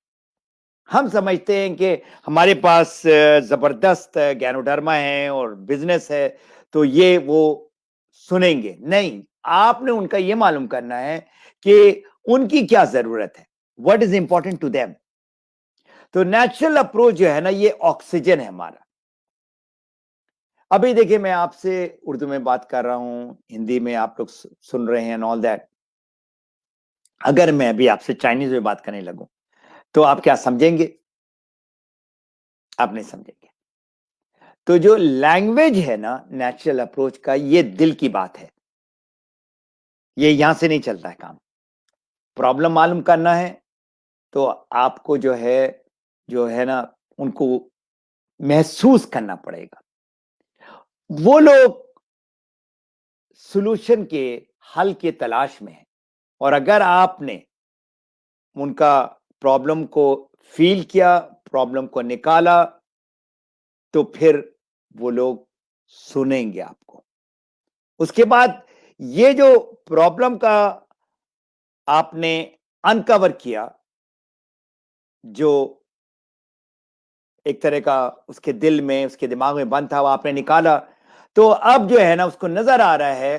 हम समझते हैं कि हमारे पास जबरदस्त ज्ञानोधर्मा है और बिजनेस है, तो ये वो सुनेंगे नहीं। आपने उनका ये मालूम करना है कि उनकी क्या जरूरत है, what is important to them. तो नेचुरल अप्रोच जो है ना, ये ऑक्सीजन है हमारा। अभी देखिए, मैं आपसे उर्दू में बात कर रहा हूं, हिंदी में आप लोग सुन रहे हैं, ऑल दैट। अगर मैं अभी आपसे चाइनीज में बात करने लगूं, तो आप क्या समझेंगे? आप नहीं समझेंगे। तो जो लैंग्वेज है ना नेचुरल अप्रोच का, ये दिल की बात है। ये यहां से नहीं चलता है काम। प्रॉब्लम मालूम करना है तो आपको जो है ना, उनको महसूस करना पड़ेगा। वो लोग सॉल्यूशन के हल के तलाश में है, और अगर आपने उनका प्रॉब्लम को फील किया, प्रॉब्लम को निकाला, तो फिर वो लोग सुनेंगे आपको। उसके बाद ये जो प्रॉब्लम का आपने अनकवर किया, जो एक तरह का उसके दिल में, उसके दिमाग में बंद था, वो आपने निकाला, तो अब जो है ना उसको नजर आ रहा है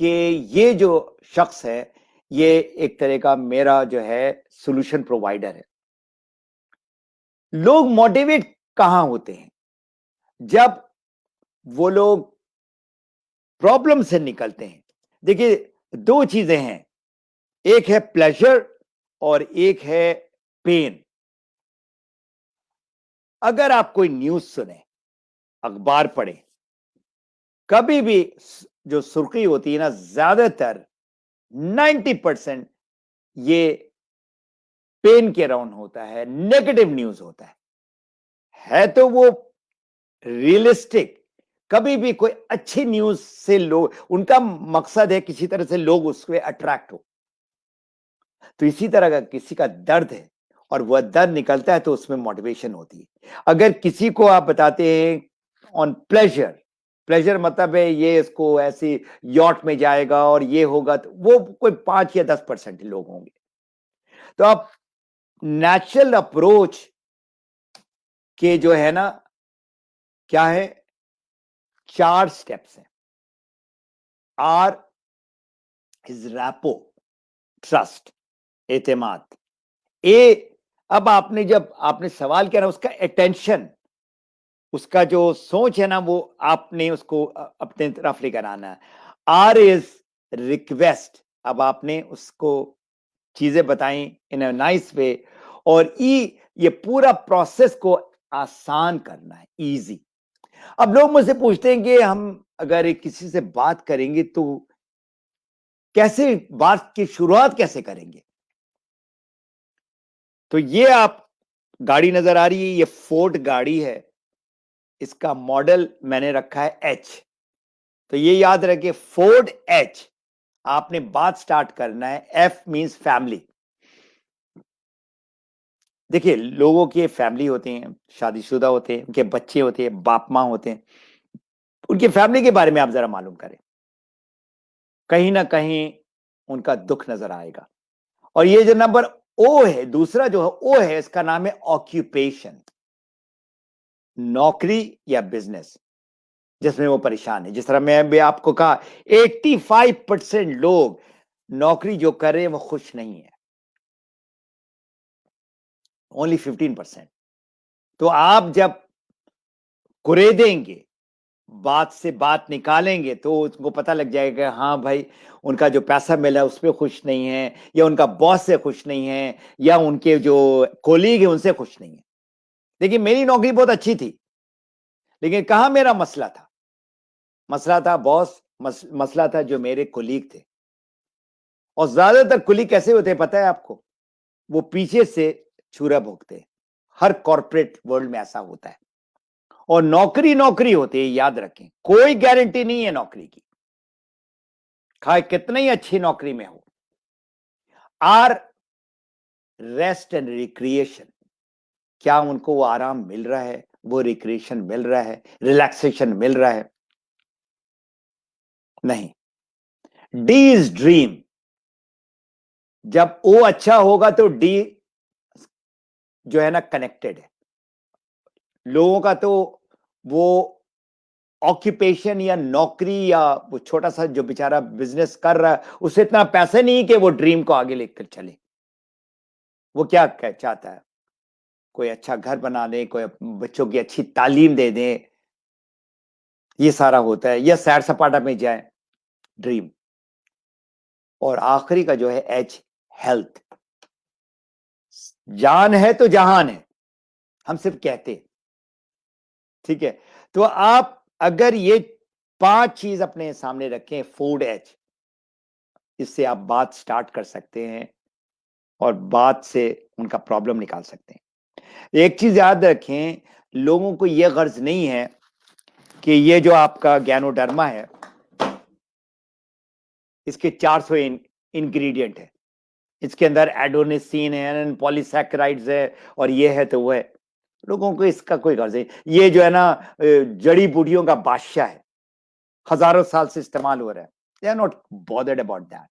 कि ये जो शख्स है, ये एक तरह का मेरा जो है सॉल्यूशन प्रोवाइडर है। लोग मोटिवेट कहां होते हैं? जब वो लोग प्रॉब्लम से निकलते हैं। देखिए, दो चीजें हैं, एक है प्लेजर और एक है पेन। अगर आप कोई न्यूज सुने, अखबार पढ़े, कभी भी जो सुर्खी होती है ना, ज्यादातर 90% ये पेन के राउंड होता है, नेगेटिव न्यूज होता है तो वो रियलिस्टिक। कभी भी कोई अच्छी न्यूज से लोग, उनका मकसद है किसी तरह से लोग उससे अट्रैक्ट हो। तो इसी तरह का किसी का दर्द है और वह दर्द निकलता है, तो उसमें मोटिवेशन होती है। अगर किसी को आप बताते हैं ऑन प्लेजर, प्लेजर मतलब है ये इसको ऐसी यॉट में जाएगा और ये होगा, तो वो कोई 5 या 10% लोग होंगे। तो आप नेचुरल अप्रोच के जो है ना, क्या है, 4 स्टेप्स हैं। आर इज रैपो, ट्रस्ट, एतमाद। ए, अब आपने जब आपने सवाल किया ना, उसका अटेंशन, उसका जो सोच है ना, वो आपने उसको अपने तरफ लेकर आना है। आर इज रिक्वेस्ट, अब आपने उसको चीजें बताई इन अ नाइस वे। और ई, ये पूरा प्रोसेस को आसान करना है, इजी। अब लोग मुझसे पूछते हैं कि हम अगर किसी से बात करेंगे तो कैसे, बात की शुरुआत कैसे करेंगे? तो ये आप गाड़ी नजर आ रही है, ये फोर्ड गाड़ी है, इसका मॉडल मैंने रखा है एच। तो ये याद रखिए, फोर्ड एच। आपने बात स्टार्ट करना है, एफ मींस फैमिली। देखिए, लोगों की फैमिली होती हैं, शादीशुदा होते हैं, उनके बच्चे होते हैं, बाप माँ होते हैं। उनकी फैमिली के बारे में आप जरा मालूम करें। कहीं ना कहीं उनका दुख नजर आएगा। और ये जो नंबर ओ है, दूसरा जो है ओ है, इसका नाम है ऑक्यूपेशन, नौकरी या बिजनेस जिसमें वो परेशान है। जिस तरह मैं भी आपको कहा 85% लोग नौकरी जो कर रहे हैं वो खुश नहीं है, ओनली 15%। तो आप जब कुरेदेंगे, बात से बात निकालेंगे, तो उसको पता लग जाएगा हाँ भाई, उनका जो पैसा मिला उस पर खुश नहीं है, या उनका बॉस से खुश नहीं है, या उनके जो कोलीग है उनसे खुश नहीं है। देखिए मेरी नौकरी बहुत अच्छी थी, लेकिन कहां मेरा मसला था? मसला था बॉस, मसला था जो मेरे कोलीग थे। और ज्यादातर कोलीग कैसे होते हैं पता है आपको? वो पीछे से छुरा भोगते हैं। हर कॉर्पोरेट वर्ल्ड में ऐसा होता है। और नौकरी नौकरी होती है, याद रखें, कोई गारंटी नहीं है नौकरी की, खाए कितनी ही अच्छी नौकरी में हो। आर रेस्ट एंड रिक्रिएशन, क्या उनको वो आराम मिल रहा है, वो रिक्रिएशन मिल रहा है, रिलैक्सेशन मिल रहा है? नहीं। D is dream. जब ओ अच्छा होगा तो डी जो है ना कनेक्टेड है। लोगों का तो वो ऑक्यूपेशन या नौकरी या वो छोटा सा जो बेचारा बिजनेस कर रहा है, उसे इतना पैसा नहीं कि वो ड्रीम को आगे लेकर चले। वो क्या चाहता है? कोई अच्छा घर बना दे, कोई बच्चों की अच्छी तालीम दे दे, ये सारा होता है, या सैर सपाटा में जाए, ड्रीम। और आखिरी का जो है एच, हेल्थ। जान है तो जहान है, हम सिर्फ कहते हैं, ठीक है? तो आप अगर ये 5 चीज अपने सामने रखें, फूड एच, इससे आप बात स्टार्ट कर सकते हैं और बात से उनका प्रॉब्लम निकाल सकते हैं। एक चीज याद रखें, लोगों को यह गर्ज नहीं है कि ये जो आपका गैनोडर्मा है, इसके 400 इंग्रेडिएंट है, इसके अंदर एडोनिसिन है, पॉलीसैकेराइड्स है, और ये है तो वो है। लोगों को इसका कोई गर्ज नहीं। ये जो है ना जड़ी बूटियों का बादशाह है, हजारों साल से इस्तेमाल हो रहा है। They are not bothered about that.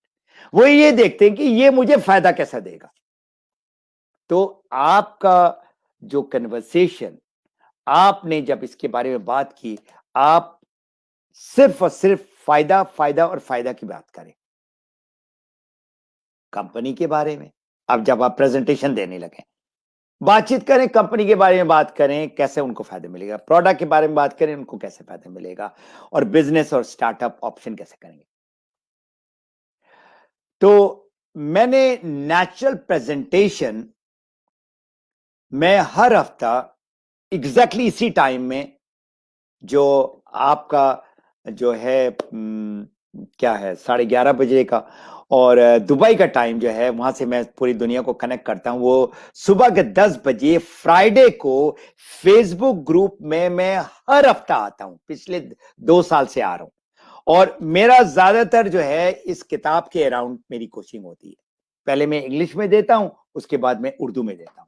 वो ये देखते हैं कि ये मुझे फायदा कैसा देगा। तो आपका जो कन्वर्सेशन, आपने जब इसके बारे में बात की, आप सिर्फ और सिर्फ फायदा फायदा और फायदा की बात करें। कंपनी के बारे में अब जब आप प्रेजेंटेशन देने लगे, बातचीत करें, कंपनी के बारे में बात करें, कैसे उनको फायदा मिलेगा, प्रोडक्ट के बारे में बात करें, उनको कैसे फायदा मिलेगा, और बिजनेस और स्टार्टअप ऑप्शन कैसे करेंगे। तो मैंने नेचुरल प्रेजेंटेशन में हर हफ्ता एग्जैक्टली इसी टाइम में, जो आपका जो है क्या है 11:30 बजे का, और दुबई का टाइम जो है, वहां से मैं पूरी दुनिया को कनेक्ट करता हूं, वो सुबह के 10 बजे फ्राइडे को फेसबुक ग्रुप में मैं हर हफ्ता आता हूं, पिछले 2 साल से आ रहा हूं। और मेरा ज्यादातर जो है इस किताब के अराउंड मेरी कोचिंग होती है। पहले मैं इंग्लिश में देता हूं, उसके बाद मैं उर्दू में देता हूं।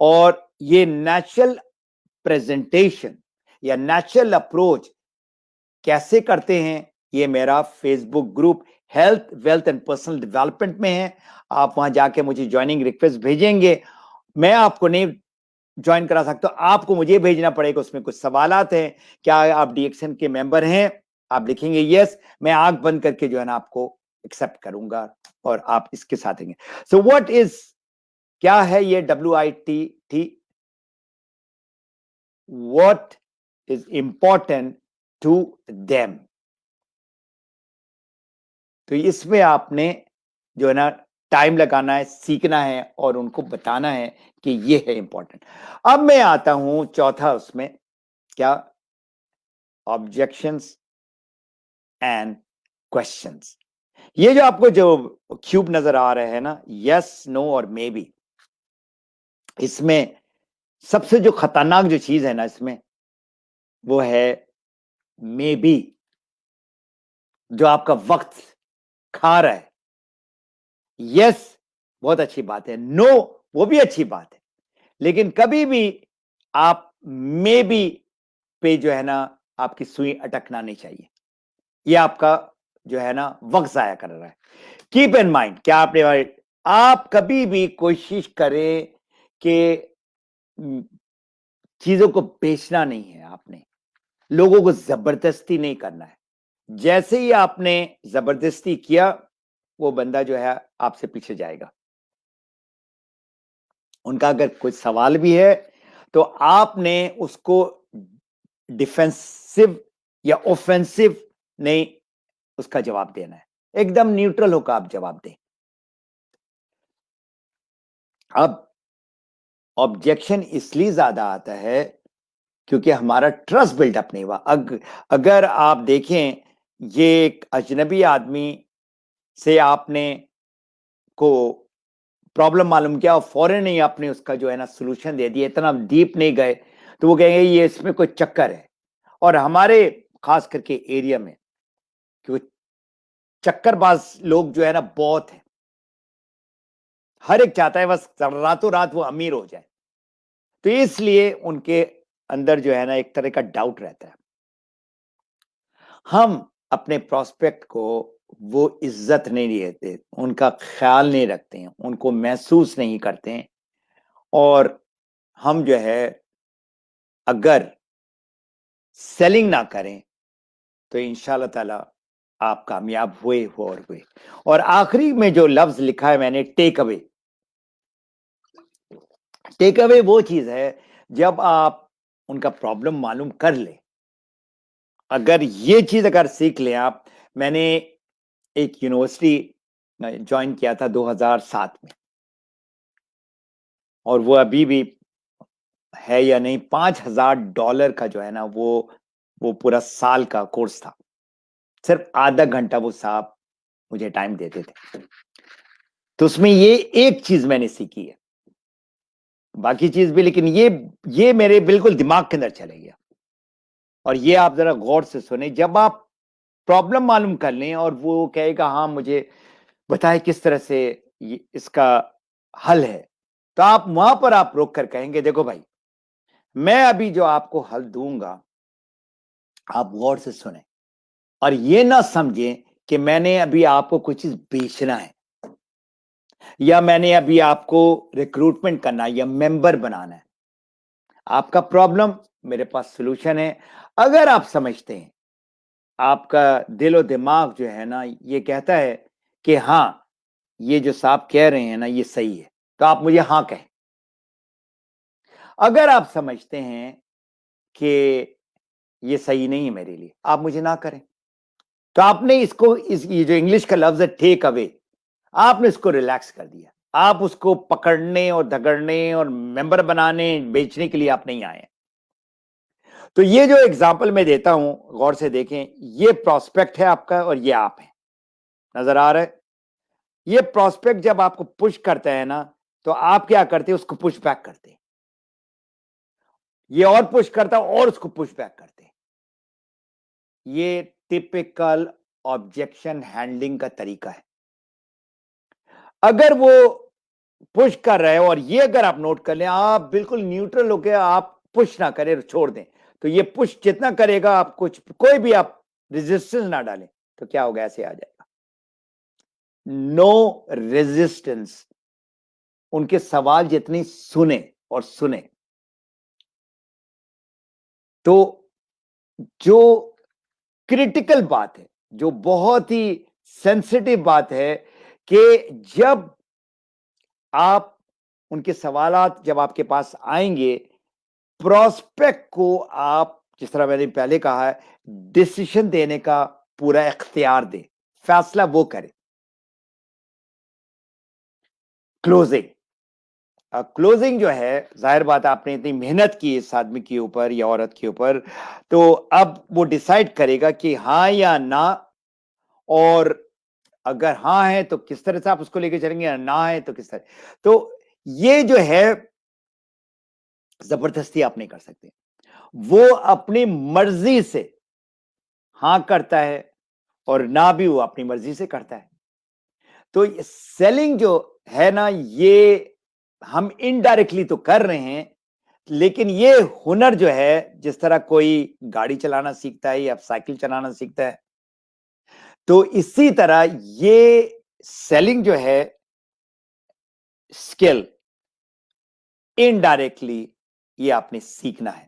और ये नेचुरल प्रेजेंटेशन या नेचुरल अप्रोच कैसे करते हैं, ये मेरा Facebook group health, wealth and personal development में है। आप वहां जाके मुझे ज्वाइनिंग रिक्वेस्ट भेजेंगे, मैं आपको नहीं ज्वाइन करा सकता, आपको मुझे भेजना पड़ेगा। उसमें कुछ सवालात हैं, क्या आप डीएक्सन के मेंबर हैं, आप लिखेंगे यस, मैं आंख बंद करके जो है ना आपको एक्सेप्ट करूंगा और आप इसके साथ हैं। सो व्हाट इज, क्या है ये WITT? What is important to them. तो इसमें आपने जो है ना टाइम लगाना है, सीखना है और उनको बताना है कि ये है इंपॉर्टेंट। अब मैं आता हूं चौथा, उसमें क्या, ऑब्जेक्शंस एंड क्वेश्चंस। ये जो आपको जो क्यूब नजर आ रहे हैं ना, यस, नो और मे बी, इसमें सबसे जो खतरनाक जो चीज है ना इसमें, वो है मे बी, जो आपका वक्त खा रहा है। यस बहुत अच्छी बात है, नो वो भी अच्छी बात है, लेकिन कभी भी आप मे बी पे जो है ना आपकी सुई अटकना नहीं चाहिए। ये आपका जो है ना वक्त जाया कर रहा है। कीप इन माइंड, क्या आपने आप कभी भी कोशिश करें कि चीजों को बेचना नहीं है, आपने लोगों को जबरदस्ती नहीं करना है। जैसे ही आपने जबरदस्ती किया, वो बंदा जो है आपसे पीछे जाएगा। उनका अगर कोई सवाल भी है तो आपने उसको डिफेंसिव या ऑफेंसिव नहीं उसका जवाब देना है, एकदम न्यूट्रल होकर आप जवाब दें। अब ऑब्जेक्शन इसलिए ज्यादा आता है क्योंकि हमारा ट्रस्ट बिल्डअप नहीं हुआ। अगर आप देखें, ये एक अजनबी आदमी से आपने को प्रॉब्लम मालूम किया और फौरन ही आपने उसका जो है ना सोल्यूशन दे दिया, इतना डीप नहीं गए, तो वो कहेंगे ये इसमें कोई चक्कर है। और हमारे खास करके एरिया में क्योंकि चक्करबाज लोग जो है ना बहुत है, हर एक चाहता है बस रातों रात वो अमीर हो जाए, तो इसलिए उनके अंदर जो है ना एक तरह का डाउट रहता है। हम अपने प्रोस्पेक्ट को वो इज्जत नहीं देते, उनका ख्याल नहीं रखते हैं, उनको महसूस नहीं करते हैं, और हम जो है अगर सेलिंग ना करें तो इंशाल्लाह ताला आप कामयाब हुए हो और हुए। और आखिरी में जो लफ्ज लिखा है मैंने, टेक अवे। टेक अवे वो चीज है जब आप उनका प्रॉब्लम मालूम कर ले, अगर ये चीज अगर सीख लें आप। मैंने एक यूनिवर्सिटी ज्वाइन किया था 2007 में, और वो अभी भी है या नहीं, $5,000 का जो है ना वो पूरा साल का कोर्स था। सिर्फ आधा घंटा वो साहब मुझे टाइम देते थे, तो उसमें ये एक चीज मैंने सीखी है, बाकी चीज भी, लेकिन ये मेरे बिल्कुल दिमाग के अंदर चले गया। और ये आप जरा गौर से सुने, जब आप प्रॉब्लम मालूम कर लें और वो कहेगा हाँ मुझे बताए किस तरह से इसका हल है, तो आप वहां पर आप रोक कर कहेंगे देखो भाई, मैं अभी जो आपको हल दूंगा आप गौर से सुने, और ये ना समझें कि मैंने अभी आपको कुछ चीज बेचना है, या मैंने अभी आपको रिक्रूटमेंट करना है या मेंबर बनाना है। आपका प्रॉब्लम, मेरे पास सॉल्यूशन है। अगर आप समझते हैं, आपका दिल और दिमाग जो है ना ये कहता है कि हाँ ये जो साहब कह रहे हैं ना ये सही है, तो आप मुझे हाँ कहें। अगर आप समझते हैं कि ये सही नहीं है मेरे लिए, आप मुझे ना करें। तो आपने इसको ये जो इंग्लिश का लफ्ज है टेक अवे, आपने इसको रिलैक्स कर दिया। आप उसको पकड़ने और धगड़ने और मेंबर बनाने बेचने के लिए आप नहीं आए। तो ये जो एग्जाम्पल मैं देता हूं, गौर से देखें, ये प्रोस्पेक्ट है आपका और ये आप है, नजर आ रहा है। ये प्रोस्पेक्ट जब आपको पुश करता है ना, तो आप क्या करते हैं, उसको पुश बैक करते हैं। ये और पुश करता और उसको पुश बैक करते हैं। ये टिपिकल ऑब्जेक्शन हैंडलिंग का तरीका है। अगर वो पुश कर रहे हो और ये अगर आप नोट कर लें, आप बिल्कुल न्यूट्रल होकर आप पुश ना करें, छोड़ दें, तो ये पुश जितना करेगा, आप कोई भी आप रेजिस्टेंस ना डालें, तो क्या होगा, ऐसे आ जाएगा, नो रेजिस्टेंस। उनके सवाल जितनी सुने और सुने, तो जो क्रिटिकल बात है, जो बहुत ही सेंसिटिव बात है, कि जब आप उनके सवालात जब आपके पास आएंगे, प्रोस्पेक्ट को आप, जिस तरह मैंने पहले कहा है, डिसीजन देने का पूरा इख्तियार दे, फैसला वो करे। क्लोजिंग, क्लोजिंग जो है, जाहिर बात है आपने इतनी मेहनत की इस आदमी के ऊपर या औरत के ऊपर, तो अब वो डिसाइड करेगा कि हाँ या ना, और अगर हाँ है तो किस तरह से आप उसको लेके चलेंगे, ना है तो किस तरह। तो ये जो है जबरदस्ती आप नहीं कर सकते, वो अपनी मर्जी से हाँ करता है और ना भी वो अपनी मर्जी से करता है। तो सेलिंग जो है ना, ये हम इनडायरेक्टली तो कर रहे हैं, लेकिन ये हुनर जो है, जिस तरह कोई गाड़ी चलाना सीखता है या साइकिल चलाना सीखता है, तो इसी तरह ये सेलिंग जो है स्किल इनडायरेक्टली ये आपने सीखना है,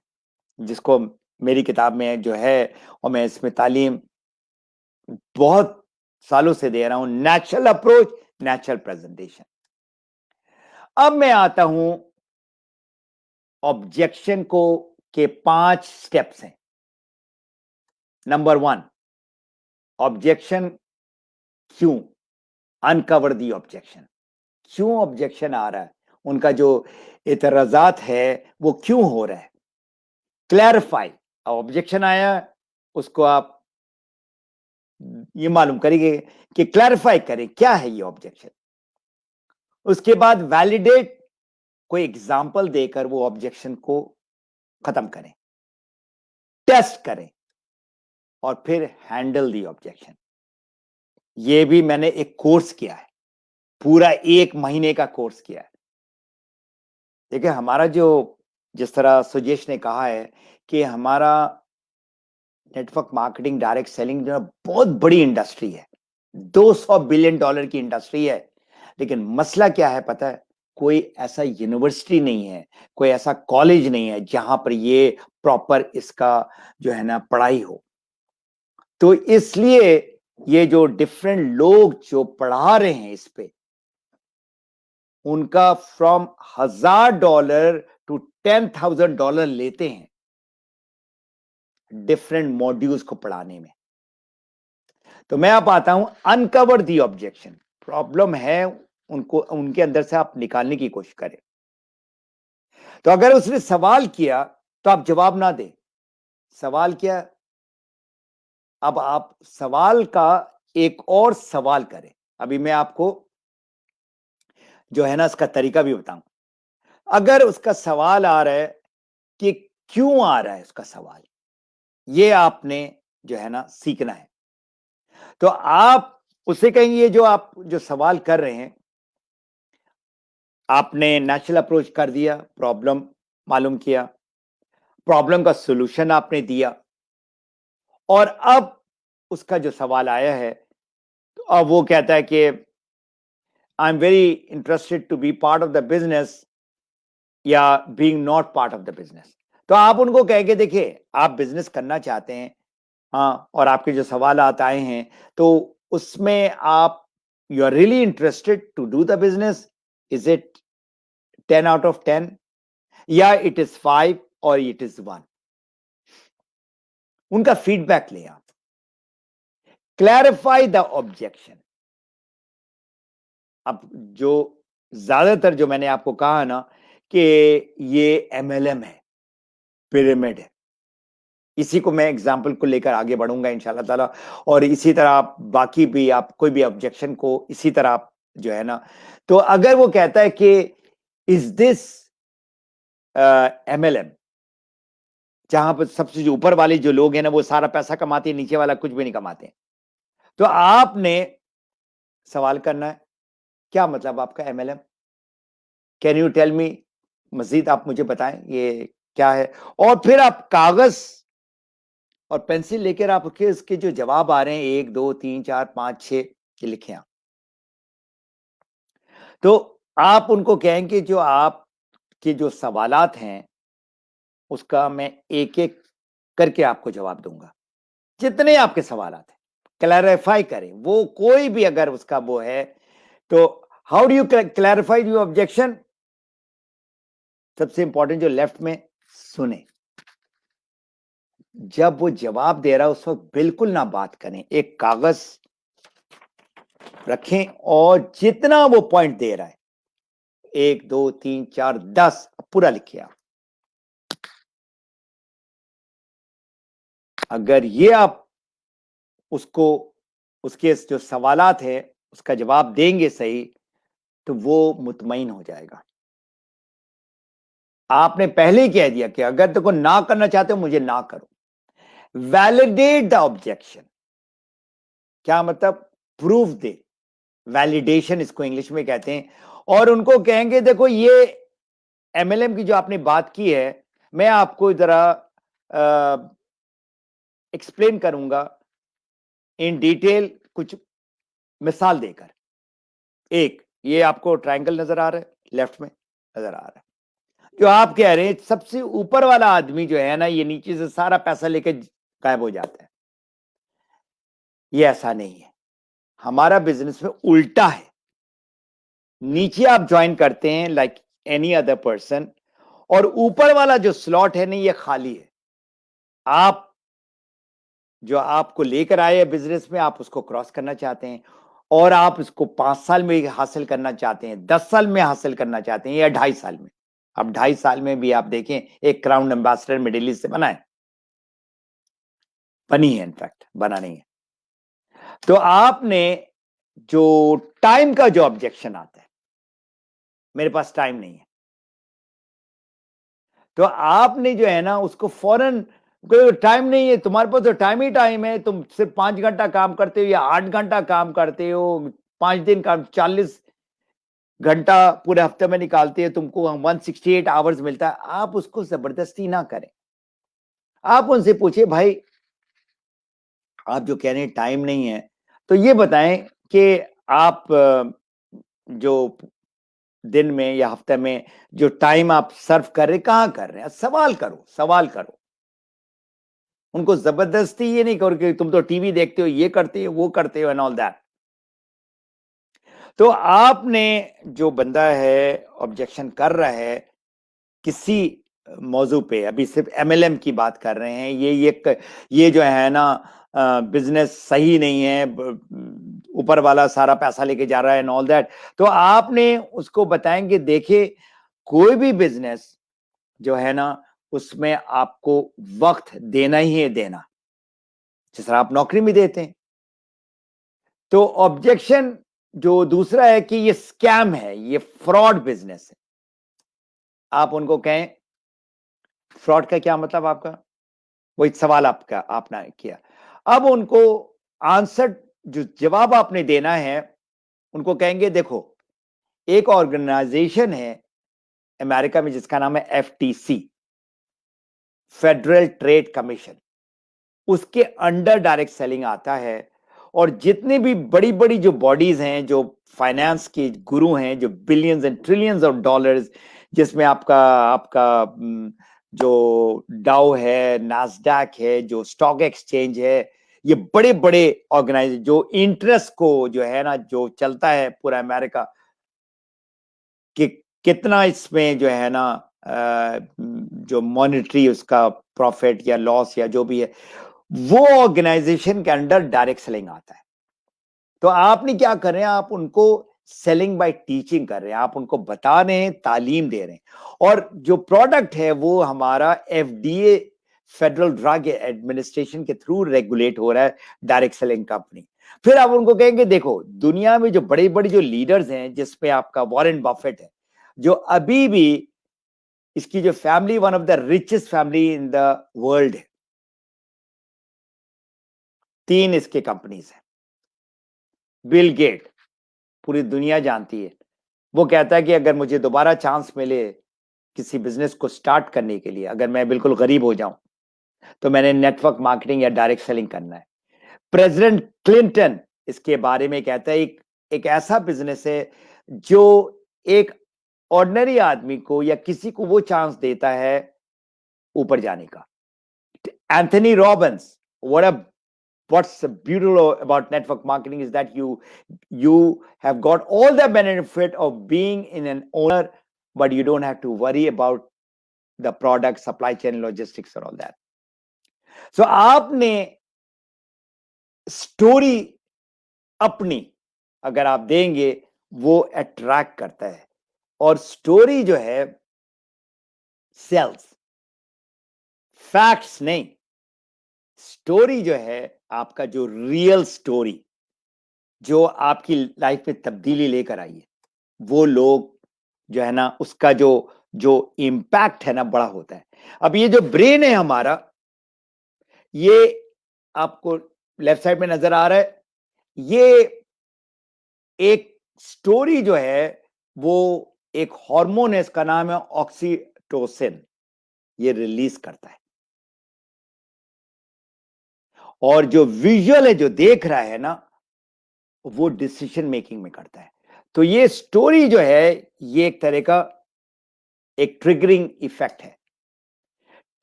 जिसको मेरी किताब में जो है और मैं इसमें तालीम बहुत सालों से दे रहा हूं, नेचुरल अप्रोच, नेचुरल प्रेजेंटेशन। अब मैं आता हूं ऑब्जेक्शन को के 5 स्टेप्स हैं। नंबर 1, ऑब्जेक्शन क्यों, अनकवर दी ऑब्जेक्शन। क्यों ऑब्जेक्शन आ रहा है, उनका जो इतराजात है वो क्यों हो रहा है, क्लैरिफाई। ऑब्जेक्शन आया, उसको आप ये मालूम करेंगे कि क्लैरिफाई करें क्या है ये ऑब्जेक्शन। उसके बाद वैलिडेट, कोई एग्जाम्पल देकर वो ऑब्जेक्शन को खत्म करें, टेस्ट करें, और फिर हैंडल दी ऑब्जेक्शन। ये भी मैंने एक कोर्स किया है, पूरा 1 महीने का कोर्स किया है। देखिए हमारा जो, जिस तरह सुजेश ने कहा है कि हमारा नेटवर्क मार्केटिंग डायरेक्ट सेलिंग जो है बहुत बड़ी इंडस्ट्री है, $200 बिलियन की इंडस्ट्री है। लेकिन मसला क्या है पता है, कोई ऐसा यूनिवर्सिटी नहीं है, कोई ऐसा कॉलेज नहीं है जहां पर ये प्रॉपर इसका जो है ना पढ़ाई हो। तो इसलिए ये जो डिफरेंट लोग जो पढ़ा रहे हैं इस पे, उनका फ्रॉम $1000 टू $10,000 लेते हैं डिफरेंट मॉड्यूल्स को पढ़ाने में। तो मैं अब आता हूं अनकवर दी ऑब्जेक्शन। प्रॉब्लम है उनको, उनके अंदर से आप निकालने की कोशिश करें। तो अगर उसने सवाल किया तो आप जवाब ना दें। सवाल किया, अब आप सवाल का एक और सवाल करें। अभी मैं आपको जो है ना इसका तरीका भी बताऊं। अगर उसका सवाल आ रहा है कि क्यों आ रहा है उसका सवाल, ये आपने जो है ना सीखना है। तो आप उससे कहेंगे ये जो आप जो सवाल कर रहे हैं, आपने नेचुरल अप्रोच कर दिया, प्रॉब्लम मालूम किया, प्रॉब्लम का सॉल्यूशन आपने दिया, और अब उसका जो सवाल आया है, तो अब वो कहता है कि I am very interested to be part of the business या being not part of the business. तो आप उनको कहेंगे देखिए आप बिजनेस करना चाहते हैं, हाँ, और आपके जो सवाल आए हैं तो उसमें आप you are really interested to do the business, is it 10 out of 10 या इट इज 5 और इट इज 1। उनका फीडबैक ले आप, क्लैरिफाई द ऑब्जेक्शन। अब जो ज्यादातर जो मैंने आपको कहा ना कि ये एमएलएम है, पिरामिड है, इसी को मैं एग्जाम्पल को लेकर आगे बढ़ूंगा इंशाल्लाह ताला। और इसी तरह आप बाकी भी आप कोई भी ऑब्जेक्शन को इसी तरह आप जो है ना, तो अगर वो कहता है कि इज दिस एमएलएम, जहां पर सबसे जो ऊपर वाले जो लोग हैं ना वो सारा पैसा कमाते हैं, नीचे वाला कुछ भी नहीं कमाते। तो आपने सवाल करना है क्या मतलब आपका MLM, can you tell me, Majid आप मुझे बताएं ये क्या है। और फिर आप कागज और पेंसिल लेकर आपके इसके जो जवाब आ रहे हैं 1 2 3 4 5 6 ये लिखें आप। तो आप उनको कहेंगे जो आपके जो सवालात हैं उसका मैं एक एक करके आपको जवाब दूंगा, जितने आपके सवालात हैं क्लैरिफाई करें। वो कोई भी अगर उसका वो है तो how do you clarify your objection. सबसे इंपॉर्टेंट जो लेफ्ट में, सुने। जब वो जवाब दे रहा है उस वक्त बिल्कुल ना बात करें, एक कागज रखें और जितना वो पॉइंट दे रहा है 1 2 3 4 10 पूरा लिखिए आप। अगर ये आप उसको उसके जो सवालात है उसका जवाब देंगे सही, तो वो मुतमईन हो जाएगा। आपने पहले ही कह दिया कि अगर तुमको ना करना चाहते हो मुझे ना करो। वैलिडेट द ऑब्जेक्शन, क्या मतलब, प्रूफ दे, वैलिडेशन इसको इंग्लिश में कहते हैं। और उनको कहेंगे देखो ये एमएलएम की जो आपने बात की है, मैं आपको जरा एक्सप्लेन करूंगा इन डिटेल कुछ मिसाल देकर। एक, ये आपको ट्रायंगल नजर आ रहा है, लेफ्ट में नजर आ रहा है। जो आप कह रहे हैं सबसे ऊपर वाला आदमी जो है ना, ये नीचे से सारा पैसा लेके गायब हो जाता है। ये ऐसा नहीं है, हमारा बिजनेस में उल्टा है। नीचे आप ज्वाइन करते हैं लाइक एनी अदर पर्सन, और ऊपर वाला जो स्लॉट है ना, ये खाली है। आप जो आपको लेकर आए हैं बिजनेस में, आप उसको क्रॉस करना चाहते हैं, और आप इसको 5 साल में हासिल करना चाहते हैं, 10 साल में हासिल करना चाहते हैं, या 2.5 साल में। अब 2.5 साल में भी आप देखें, एक क्राउन एम्बेसडर मिडिल ईस्ट से बना है, बनी है, इनफैक्ट बना नहीं है। तो आपने जो टाइम का जो ऑब्जेक्शन आता है, मेरे पास टाइम नहीं है, तो आपने जो है ना उसको फौरन, टाइम नहीं है तुम्हारे पास, तो टाइम ही टाइम है, तुम सिर्फ 5 घंटा काम करते हो या 8 घंटा काम करते हो, 5 दिन काम 40 घंटा पूरे हफ्ते में निकालते हो, तुमको 168 आवर्स मिलता है। आप उसको जबरदस्ती ना करें, आप उनसे पूछिए, भाई आप जो कह रहे हैं टाइम नहीं है, तो ये बताएं कि आप जो दिन में या हफ्ते में जो टाइम आप सर्व कर रहे हैं, कहां कर रहे हैं। सवाल करो, सवाल करो, उनको जबरदस्ती ये नहीं करो कि तुम तो टीवी देखते हो, ये करते हो, वो करते हो, एंड ऑल दैट। तो आपने जो बंदा है ऑब्जेक्शन कर रहा है किसी मौजू पे, अभी सिर्फ एमएलएम की बात कर रहे हैं, ये जो है ना बिजनेस सही नहीं है, ऊपर वाला सारा पैसा लेके जा रहा है एंड ऑल दैट, तो आपने उसको बताएंगे, देखिए कोई भी बिजनेस जो है ना उसमें आपको वक्त देना ही है, देना, जिस तरह आप नौकरी में देते हैं। तो ऑब्जेक्शन जो दूसरा है कि ये स्कैम है, ये फ्रॉड बिजनेस है, आप उनको कहें फ्रॉड का क्या मतलब आपका, वही सवाल आपका आपने किया। अब उनको आंसर, जो जवाब आपने देना है, उनको कहेंगे देखो, एक ऑर्गेनाइजेशन है अमेरिका में जिसका नाम है एफटीसी, फेडरल ट्रेड कमीशन, उसके अंडर डायरेक्ट सेलिंग आता है। और जितनी भी बड़ी बड़ी जो बॉडीज हैं, जो फाइनेंस के गुरु हैं, जो billions and trillions of dollars, जिसमें आपका आपका जो डाउ है, नास्डैक है, जो स्टॉक एक्सचेंज है, ये बड़े बड़े ऑर्गेनाइजेशन जो इंटरेस्ट को जो है ना, जो चलता है पूरा अमेरिका, कि कितना इसमें जो है ना जो मॉनेटरी उसका प्रॉफिट या लॉस या जो भी है, वो ऑर्गेनाइजेशन के अंडर डायरेक्ट सेलिंग आता है। तो आपने क्या कर रहे हैं, आप उनको सेलिंग बाय टीचिंग कर रहे हैं, आप उनको बता रहे हैं, तालीम दे रहे हैं, और जो प्रोडक्ट है वो हमारा एफडीए, फेडरल ड्रग एडमिनिस्ट्रेशन के थ्रू रेगुलेट हो रहा है, डायरेक्ट सेलिंग कंपनी। फिर आप उनको कहेंगे देखो, दुनिया में जो बड़ी बड़ी जो लीडर्स हैं, जिसपे आपका वॉरेन बफेट है, जो अभी भी इसकी जो family one of the richest family in the world है, 3 इसके कंपनीज है। बिल गेट, पूरी दुनिया जानती है, वो कहता है कि अगर मुझे दोबारा चांस मिले किसी बिजनेस को स्टार्ट करने के लिए, अगर मैं बिल्कुल गरीब हो जाऊं, तो मैंने नेटवर्क मार्केटिंग या डायरेक्ट सेलिंग करना है। प्रेसिडेंट क्लिंटन इसके बारे में कहता है, एक ऐसा बिजनेस है जो एक ऑर्डिनरी आदमी को या किसी को वो चांस देता है ऊपर जाने का। Anthony Robbins, what's beautiful about network marketing is that you have got all the benefit of being in an owner, but you don't have to worry about the product, supply chain, logistics or all that. So आपने story अपनी अगर आप देंगे, वो attract करता है, और story जो है सेल्स, फैक्ट्स नहीं। स्टोरी जो है आपका, जो रियल स्टोरी जो आपकी लाइफ में तब्दीली लेकर आई है, वो लोग जो है ना उसका जो जो इम्पैक्ट है ना बड़ा होता है। अब ये जो ब्रेन है हमारा, ये आपको लेफ्ट साइड में नजर आ रहा है, ये एक स्टोरी जो है वो एक हार्मोन है, इसका नाम है ऑक्सीटोसिन, ये रिलीज करता है। और जो विजुअल है, जो देख रहा है ना, वो डिसीजन मेकिंग में करता है। तो ये स्टोरी जो है ये एक तरह का एक ट्रिगरिंग इफेक्ट है।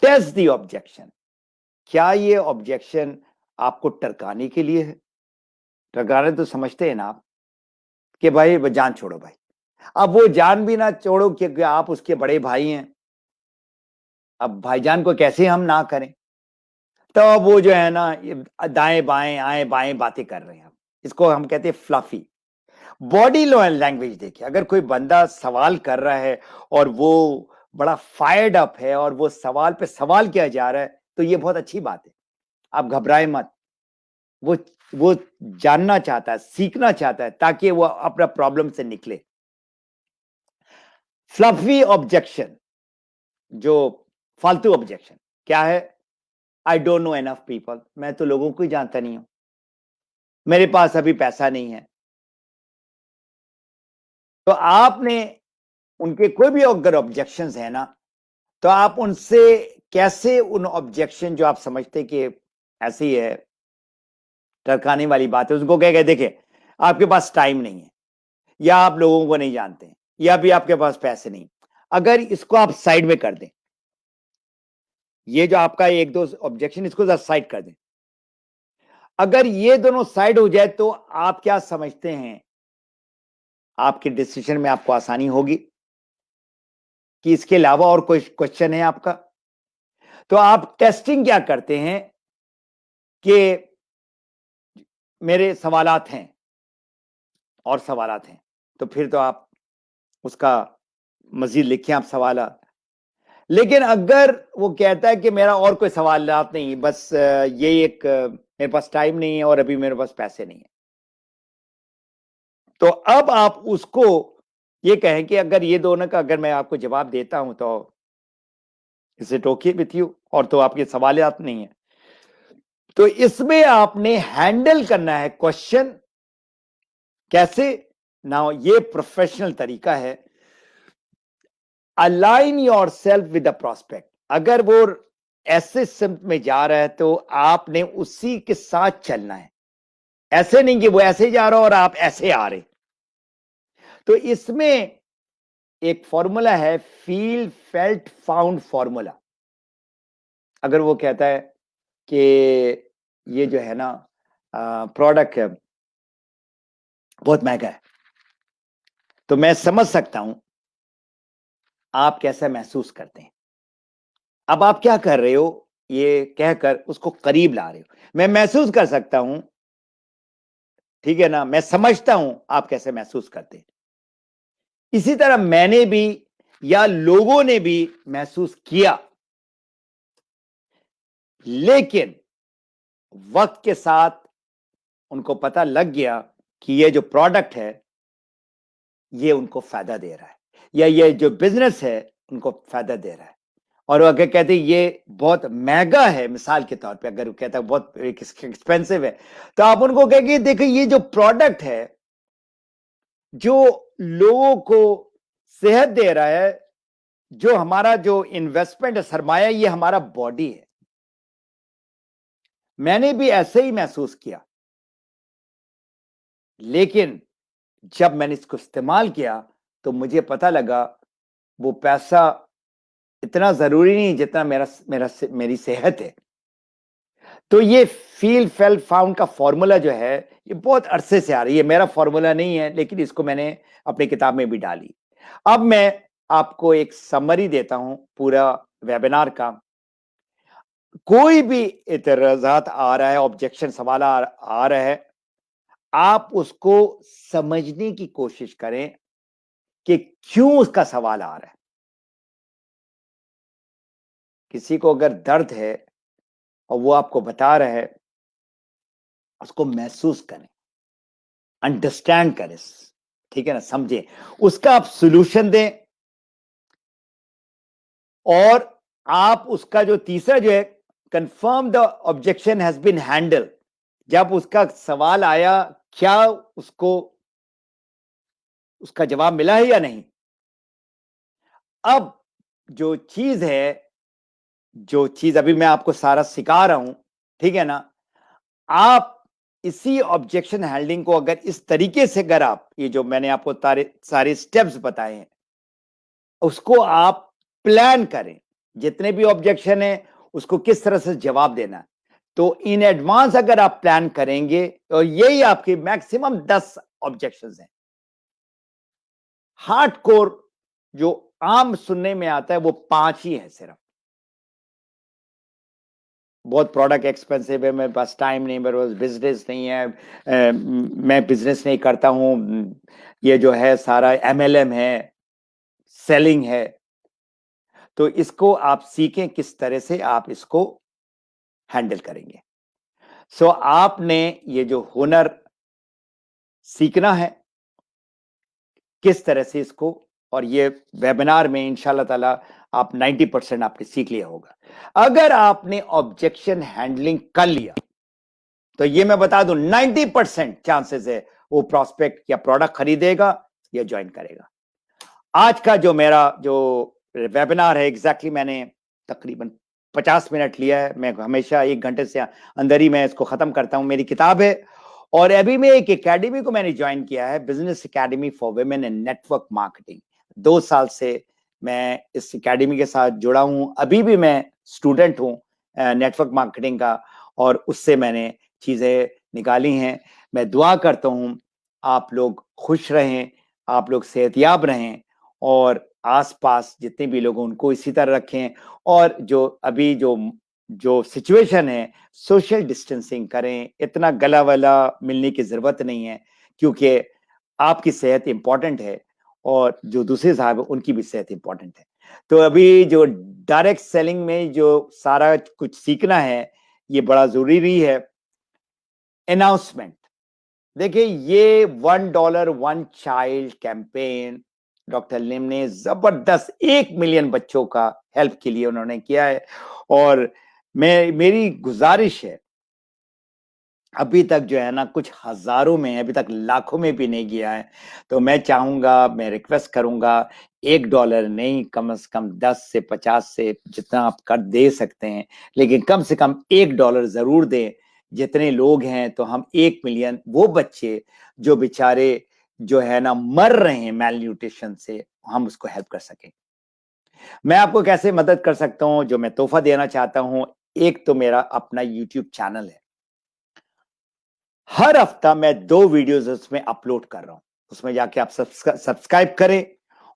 टेस्ट द ऑब्जेक्शन, क्या ये ऑब्जेक्शन आपको टरकाने के लिए है? टरकाने तो समझते हैं ना आप कि भाई जान छोड़ो भाई। अब वो जान भी ना छोड़ो क्योंकि आप उसके बड़े भाई हैं, अब भाईजान को कैसे हम ना करें? तो अब वो जो है ना दाएं बाएं आए बाएं बातें कर रहे हैं, इसको हम कहते हैं फ्लफी। बॉडी लैंग्वेज देखिए, अगर कोई बंदा सवाल कर रहा है और वो बड़ा फायर्ड अप है और वो सवाल पे सवाल किया जा रहा है, तो ये बहुत अच्छी बात है, आप घबराए मत। वो जानना चाहता है, सीखना चाहता है ताकि वो अपना प्रॉब्लम से निकले। फ्लफी ऑब्जेक्शन, जो फालतू ऑब्जेक्शन क्या है? I don't know enough people, मैं तो लोगों को ही जानता नहीं हूं, मेरे पास अभी पैसा नहीं है। तो आपने उनके कोई भी अगर ऑब्जेक्शंस है ना, तो आप उनसे कैसे उन ऑब्जेक्शन जो आप समझते कि ऐसी है टरकाने वाली बात है, उसको कह गए देखिए आपके पास टाइम नहीं है, या आप लोगों को नहीं जानते, या भी आपके पास पैसे नहीं। अगर इसको आप साइड में कर दें, ये जो आपका एक दो ऑब्जेक्शन, इसको साइड कर दें, अगर ये दोनों साइड हो जाए तो आप क्या समझते हैं आपके डिसीजन में आपको आसानी होगी? कि इसके अलावा और कोई क्वेश्चन है आपका? तो आप टेस्टिंग क्या करते हैं कि मेरे सवालात हैं और सवालात हैं, तो फिर तो आप उसका मजीद लिखें आप सवालात। लेकिन अगर वो कहता है कि मेरा और कोई सवालात नहीं, बस ये एक मेरे पास टाइम नहीं है और अभी मेरे पास पैसे नहीं है, तो अब आप उसको ये कहें कि अगर ये दोनों का अगर मैं आपको जवाब देता हूं तो is it okay with you, और तो आपके सवालात नहीं है। तो इसमें आपने हैंडल करना है क्वेश्चन कैसे ना, ये प्रोफेशनल तरीका है। Align your self with the prospect, अगर वो ऐसे सिम्प में जा रहा है तो आपने उसी के साथ चलना है, ऐसे नहीं कि वो ऐसे जा रहा और आप ऐसे आ रहे। तो इसमें एक फॉर्मूला है, फील फेल्ट फाउंड फॉर्मूला। अगर वो कहता है कि ये जो है ना प्रोडक्ट है बहुत महंगा है, तो मैं समझ सकता हूं आप कैसा महसूस करते हैं। अब आप क्या कर रहे हो, ये कहकर उसको करीब ला रहे हो, मैं महसूस कर सकता हूं, ठीक है ना, मैं समझता हूं आप कैसे महसूस करते हैं। इसी तरह मैंने भी या लोगों ने भी महसूस किया, लेकिन वक्त के साथ उनको पता लग गया कि ये जो प्रोडक्ट है ये उनको फायदा दे रहा है, या ये जो बिजनेस है उनको फायदा दे रहा है। और वो अगर कहते ये बहुत महंगा है, मिसाल के तौर पे अगर वो कहता है बहुत एक्सपेंसिव है, तो आप उनको कहेंगे देखिए ये जो प्रोडक्ट है जो लोगों को सेहत दे रहा है, जो हमारा जो इन्वेस्टमेंट है, सरमाया, ये हमारा बॉडी है। मैंने भी ऐसे ही महसूस किया, लेकिन जब मैंने इसको इस्तेमाल किया तो मुझे पता लगा वो पैसा इतना जरूरी नहीं जितना मेरी सेहत है। तो ये फील फेल फाउंड का फॉर्मूला जो है ये बहुत अरसे से आ रही है, मेरा फॉर्मूला नहीं है, लेकिन इसको मैंने अपनी किताब में भी डाली। अब मैं आपको एक समरी देता हूं पूरा वेबिनार का। कोई भी इतराजात आ रहा है, ऑब्जेक्शन सवाल आ रहा है, आप उसको समझने की कोशिश करें कि क्यों उसका सवाल आ रहा है। किसी को अगर दर्द है और वो आपको बता रहा है, उसको महसूस करें, अंडरस्टैंड करें, ठीक है ना, समझें, उसका आप सॉल्यूशन दें। और आप उसका जो तीसरा जो है, confirm the objection has been handle, जब उसका सवाल आया क्या उसको उसका जवाब मिला है या नहीं। अब जो चीज अभी मैं आपको सारा सिखा रहा हूं, ठीक है ना, आप इसी ऑब्जेक्शन हैंडलिंग को अगर इस तरीके से अगर आप, ये जो मैंने आपको सारे स्टेप्स बताए हैं, उसको आप प्लान करें, जितने भी ऑब्जेक्शन है उसको किस तरह से जवाब देना है, तो इन एडवांस अगर आप प्लान करेंगे तो यही आपके मैक्सिमम 10 ऑब्जेक्शंस हैं। हार्डकोर जो आम सुनने में आता है वो 5 ही है सिर्फ। बहुत प्रोडक्ट एक्सपेंसिव है, मेरे पास टाइम नहीं, मेरे पास बिजनेस नहीं है, मैं बिजनेस नहीं करता हूं, ये जो है सारा MLM है, सेलिंग है। तो इसको आप सीखें किस तरह से आप इसको हैंडल करेंगे। सो आपने ये जो हुनर सीखना है किस तरह से इसको, और ये वेबिनार में इंशाल्लाह ताला आप 90% आपने सीख लिया होगा। अगर आपने ऑब्जेक्शन हैंडलिंग कर लिया तो ये मैं बता दूं 90% चांसेस है वो प्रोस्पेक्ट या प्रोडक्ट खरीदेगा या ज्वाइन करेगा। आज का जो मेरा जो वेबिनार है एग्जैक्टली मैंने तकरीबन 50 मिनट लिया है। मैं हमेशा 1 घंटे से अंदर ही मैं इसको खत्म करता हूं। मेरी किताब है और अभी मैं एक एकेडमी को मैंने ज्वाइन किया है, business academy for women in network marketing. 2 साल से मैं इस एकेडमी के साथ जुड़ा हूं। अभी भी मैं स्टूडेंट हूं नेटवर्क मार्केटिंग का, और उससे मैंने चीजें निकाली हैं। मैं दुआ करता हूं आप लोग खुश रहें, आप लोग सेहतयाब रहें, और आसपास जितने भी लोग उनको इसी तरह रखें। और जो अभी जो सिचुएशन है, सोशल डिस्टेंसिंग करें, इतना गला वला मिलने की जरूरत नहीं है, क्योंकि आपकी सेहत इंपॉर्टेंट है और जो दूसरे साहब है उनकी भी सेहत इंपॉर्टेंट है। तो अभी जो डायरेक्ट सेलिंग में जो सारा कुछ सीखना है ये बड़ा जरूरी है। अनाउंसमेंट, देखिए ये $1 1 चाइल्ड कैंपेन डॉक्टर लिम ने जबरदस्त 1 मिलियन बच्चों का हेल्प के लिए उन्होंने किया है, और मेरी गुजारिश है, अभी तक जो है ना कुछ हजारों में, अभी तक लाखों में भी नहीं गया है। तो मैं चाहूंगा, मैं रिक्वेस्ट करूंगा, $1 नहीं, कम से कम 10 से 50 से जितना आप कर दे सकते हैं, लेकिन कम से कम $1 जरूर दें। जितने लोग हैं तो हम 1 मिलियन वो बच्चे जो बेचारे जो है ना मर रहे हैं मेल न्यूट्रिशन से, हम उसको हेल्प कर सकें। मैं आपको कैसे मदद कर सकता हूं, जो मैं तोहफा देना चाहता हूं, एक तो मेरा अपना YouTube चैनल है। हर हफ्ता मैं 2 वीडियोस उसमें अपलोड कर रहा हूं, उसमें जाके आप सब्सक्राइब करें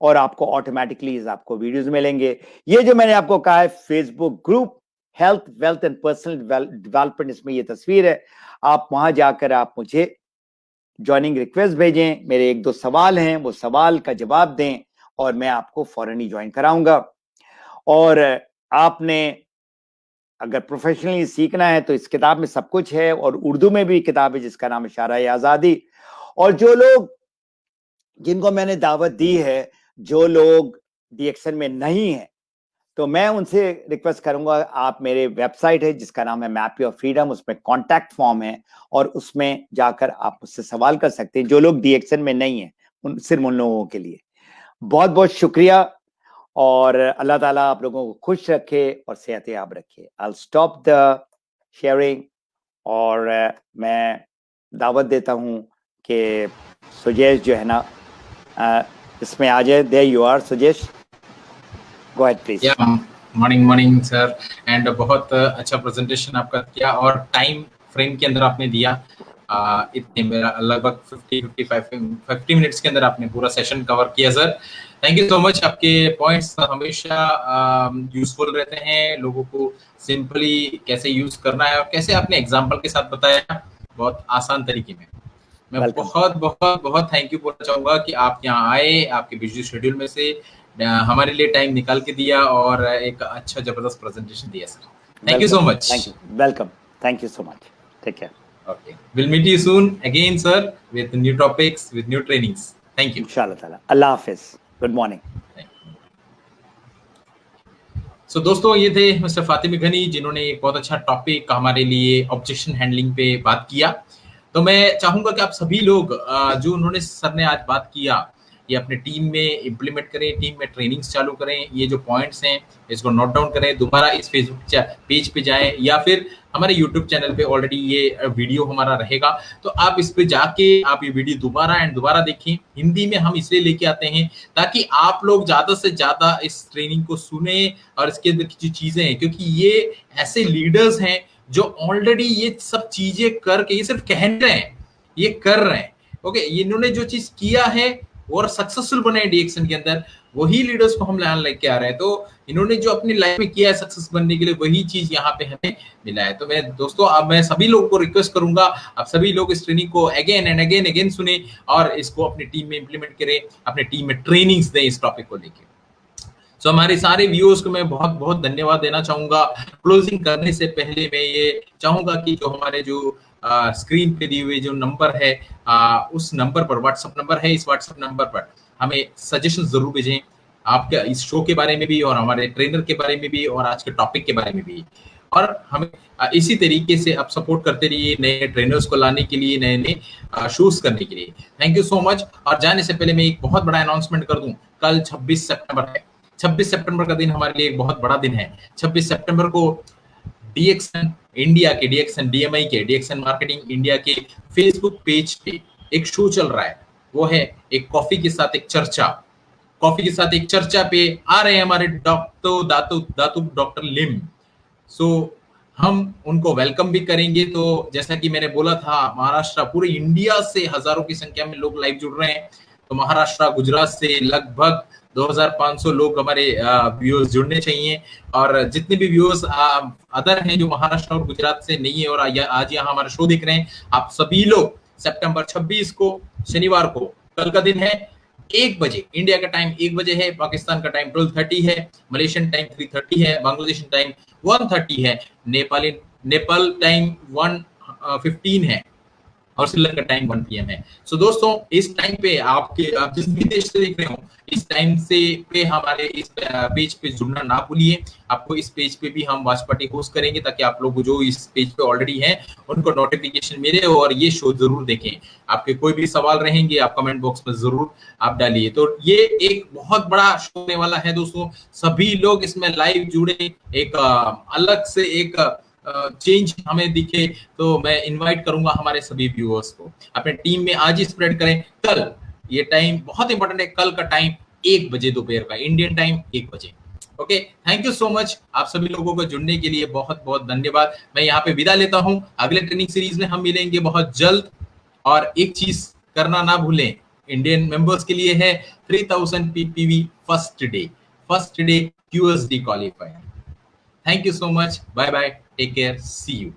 और आपको ऑटोमेटिकली आपको वीडियोस मिलेंगे। ये जो मैंने आपको कहा है Facebook group health wealth and personal development, इसमें ये तस्वीर है। आप वहां जाकर आप मुझे ज्वाइनिंग रिक्वेस्ट भेजें, मेरे 1-2 सवाल हैं, वो सवाल का जवाब दें और मैं आपको फौरन ही ज्वाइन कराऊंगा। और आपने अगर प्रोफेशनली सीखना है तो इस किताब में सब कुछ है, और उर्दू में भी किताब है जिसका नाम है शाराए आजादी। और जो लोग, जिनको मैंने दावत दी है, जो लोग DXN में नहीं है, तो मैं उनसे रिक्वेस्ट करूंगा, आप मेरे वेबसाइट है जिसका नाम है मैप योर फ्रीडम, उसमें कॉन्टैक्ट फॉर्म है और उसमें जाकर आप मुझसे सवाल कर सकते हैं। जो लोग DXN में नहीं है सिर्फ उन लोगों के लिए। बहुत बहुत शुक्रिया, और अल्लाह ताला आप लोगों को खुश रखे और सेहतयाब रखे। I'll stop the sharing, और मैं दावत देता हूं कि सुजेश जो है ना इसमें आ जाए। There you are, सुजेश, go ahead please. Morning sir, and बहुत अच्छा प्रेजेंटेशन आपका किया और टाइम फ्रेम के अंदर आपने दिया। इतने मेरा लगभग 50 मिनट्स के अंदर आपने पूरा सेशन कवर किया sir. Thank you so much. आपके पॉइंट्स हमेशा यूजफुल रहते हैं, लोगों को सिंपली कैसे यूज करना है और कैसे आपने एग्जांपल के साथ बताया बहुत आसान तरीके में। मैं बहुत बहुत बहुत थैंक यू बोलना चाहूंगा कि आप यहाँ आए, आपके बिजी शेड्यूल में से हमारे लिए टाइम निकाल के दिया और एक अच्छा जबरदस्त प्रेजेंटेशन दिया sir. Thank you so much. Welcome, thank you so much, take care. Okay, we'll meet you soon again sir with new topics, with new trainings. Thank you. इंशाल्लाह ताला। अल्लाह हाफिज, गुड मॉर्निंग। सो दोस्तों, ये थे मिस्टर फातिमी घनी जिन्होंने एक बहुत अच्छा टॉपिक हमारे लिए ऑब्जेक्शन हैंडलिंग पे बात किया। तो मैं चाहूंगा कि आप सभी लोग जो उन्होंने सर ने आज बात किया ये अपने टीम में इम्प्लीमेंट करें, टीम में ट्रेनिंग्स चालू करें। ये जो पॉइंट्स हैं इसको नोट डाउन करें, दोबारा इस फेसबुक पेज पे जाएं या फिर हमारे यूट्यूब चैनल पे ऑलरेडी ये वीडियो हमारा रहेगा, तो आप इस पे जाके आप ये वीडियो दोबारा एंड दोबारा देखें। हिंदी में हम इसलिए लेके आते हैं ताकि आप लोग ज्यादा से ज्यादा इस ट्रेनिंग को सुने और इसके अंदर की जो चीजें हैं, क्योंकि ये ऐसे लीडर्स हैं जो ऑलरेडी ये सब चीजें करके, ये सिर्फ कह रहे हैं, ये कर रहे हैं। ओके, इन्होंने जो चीज किया है और सक्सेसफुल बने डीएक्सन के अंदर, वही लीडर्स को हम लेके आ रहे हैं। तो इन्होंने जो अपनी लाइफ में किया है सक्सेस बनने के लिए, वही चीज यहाँ पे हमें मिला है। तो मैं दोस्तों, अब मैं सभी लोगों को रिक्वेस्ट करूंगा, आप सभी लोग इस ट्रेनिंग को अगेन एंड अगेन सुने और इसको अपनी टीम में इंप्लीमेंट करें, अपने टीम में ट्रेनिंग्स दें इस टॉपिक को लेकर। सो हमारे सारे व्यूअर्स को मैं बहुत बहुत धन्यवाद देना चाहूंगा। क्लोजिंग करने से पहले मैं ये चाहूंगा कि जो हमारे जो स्क्रीन पे दिए हुए जो नंबर है, उस नंबर पर, व्हाट्सएप नंबर है, इस व्हाट्सएप नंबर पर हमें सजेशन जरूर भेजें, आपके इस शो के बारे में भी और हमारे ट्रेनर के बारे में भी और आज के टॉपिक के बारे में भी। और हमें इसी तरीके से आप सपोर्ट करते रहिए नए ट्रेनर्स को लाने के लिए, नए नए शोज करने के लिए। Thank you so much. और जाने से पहले मैं एक बहुत बड़ा अनाउंसमेंट कर दूं, कल 26 सितंबर है। 26 सितंबर का दिन हमारे लिए एक बहुत बड़ा दिन है। 26 सितंबर को डीएक्सन इंडिया के, डीएक्सन डीएमआई के, डीएक्सन मार्केटिंग इंडिया के फेसबुक पेज पे एक शो चल रहा है। वो है एक कॉफी के साथ एक चर्चा। कॉफी के साथ एक चर्चा पे आ रहे हैं हमारे डॉक्टर लिम। सो हम उनको वेलकम भी करेंगे। तो जैसा कि मैंने बोला था, महाराष्ट्र, पूरे इंडिया से हजारों की संख्या में लोग लाइव जुड़ रहे हैं। तो महाराष्ट्र, गुजरात से लगभग 2500 लोग हमारे व्यूअर्स जुड़ने चाहिए। और जितने भी व्यूअर्स अदर हैं जो महाराष्ट्र और गुजरात से नहीं है और आज यहाँ हमारा शो देख रहे हैं, आप सभी लोग सितंबर 26 को, शनिवार को, कल का दिन है, 1 बजे, इंडिया का टाइम 1 बजे है, पाकिस्तान का टाइम 12:30 है, मलेशियन टाइम 3:30 है, बांग्लादेशियन टाइम 1:30 है, नेपाल टाइम 1:15 है और श्रीलंका टाइम 1 PM है। सो दोस्तों, इस टाइम पे आप जिस भी देश से देख रहे हो, इस टाइम से पे हमारे इस पेज पे जुड़ना ना भूलिए। आपको इस पेज पे भी हम वॉच पार्टी होस्ट करेंगे ताकि आप लोग जो इस पेज पे ऑलरेडी हैं उनको नोटिफिकेशन मिले और ये शो जरूर देखें। आपके कोई भी सवाल रहेंगे आप कमेंट बॉक्स में जरूर आप डालिए। तो ये एक बहुत बड़ा शो होने वाला है दोस्तों, सभी लोग इसमें लाइव जुड़े, एक अलग से एक चेंज हमें दिखे। तो मैं इनवाइट करूंगा हमारे सभी व्यूअर्स को, अपने टीम में आज ही स्प्रेड करें। कल ये टाइम बहुत इंपॉर्टेंट है, कल का टाइम 1 बजे दोपहर का, इंडियन टाइम 1 बजे। Okay, thank you so much. आप सभी लोगों को जुड़ने के लिए बहुत बहुत धन्यवाद। मैं यहाँ पे विदा लेता हूँ, अगले ट्रेनिंग सीरीज में हम मिलेंगे बहुत जल्द। और एक चीज करना ना भूलें, इंडियन मेंबर्स के लिए है 3000 PPV first day QSD qualifier. Thank you so much. Bye bye. Take care. See you.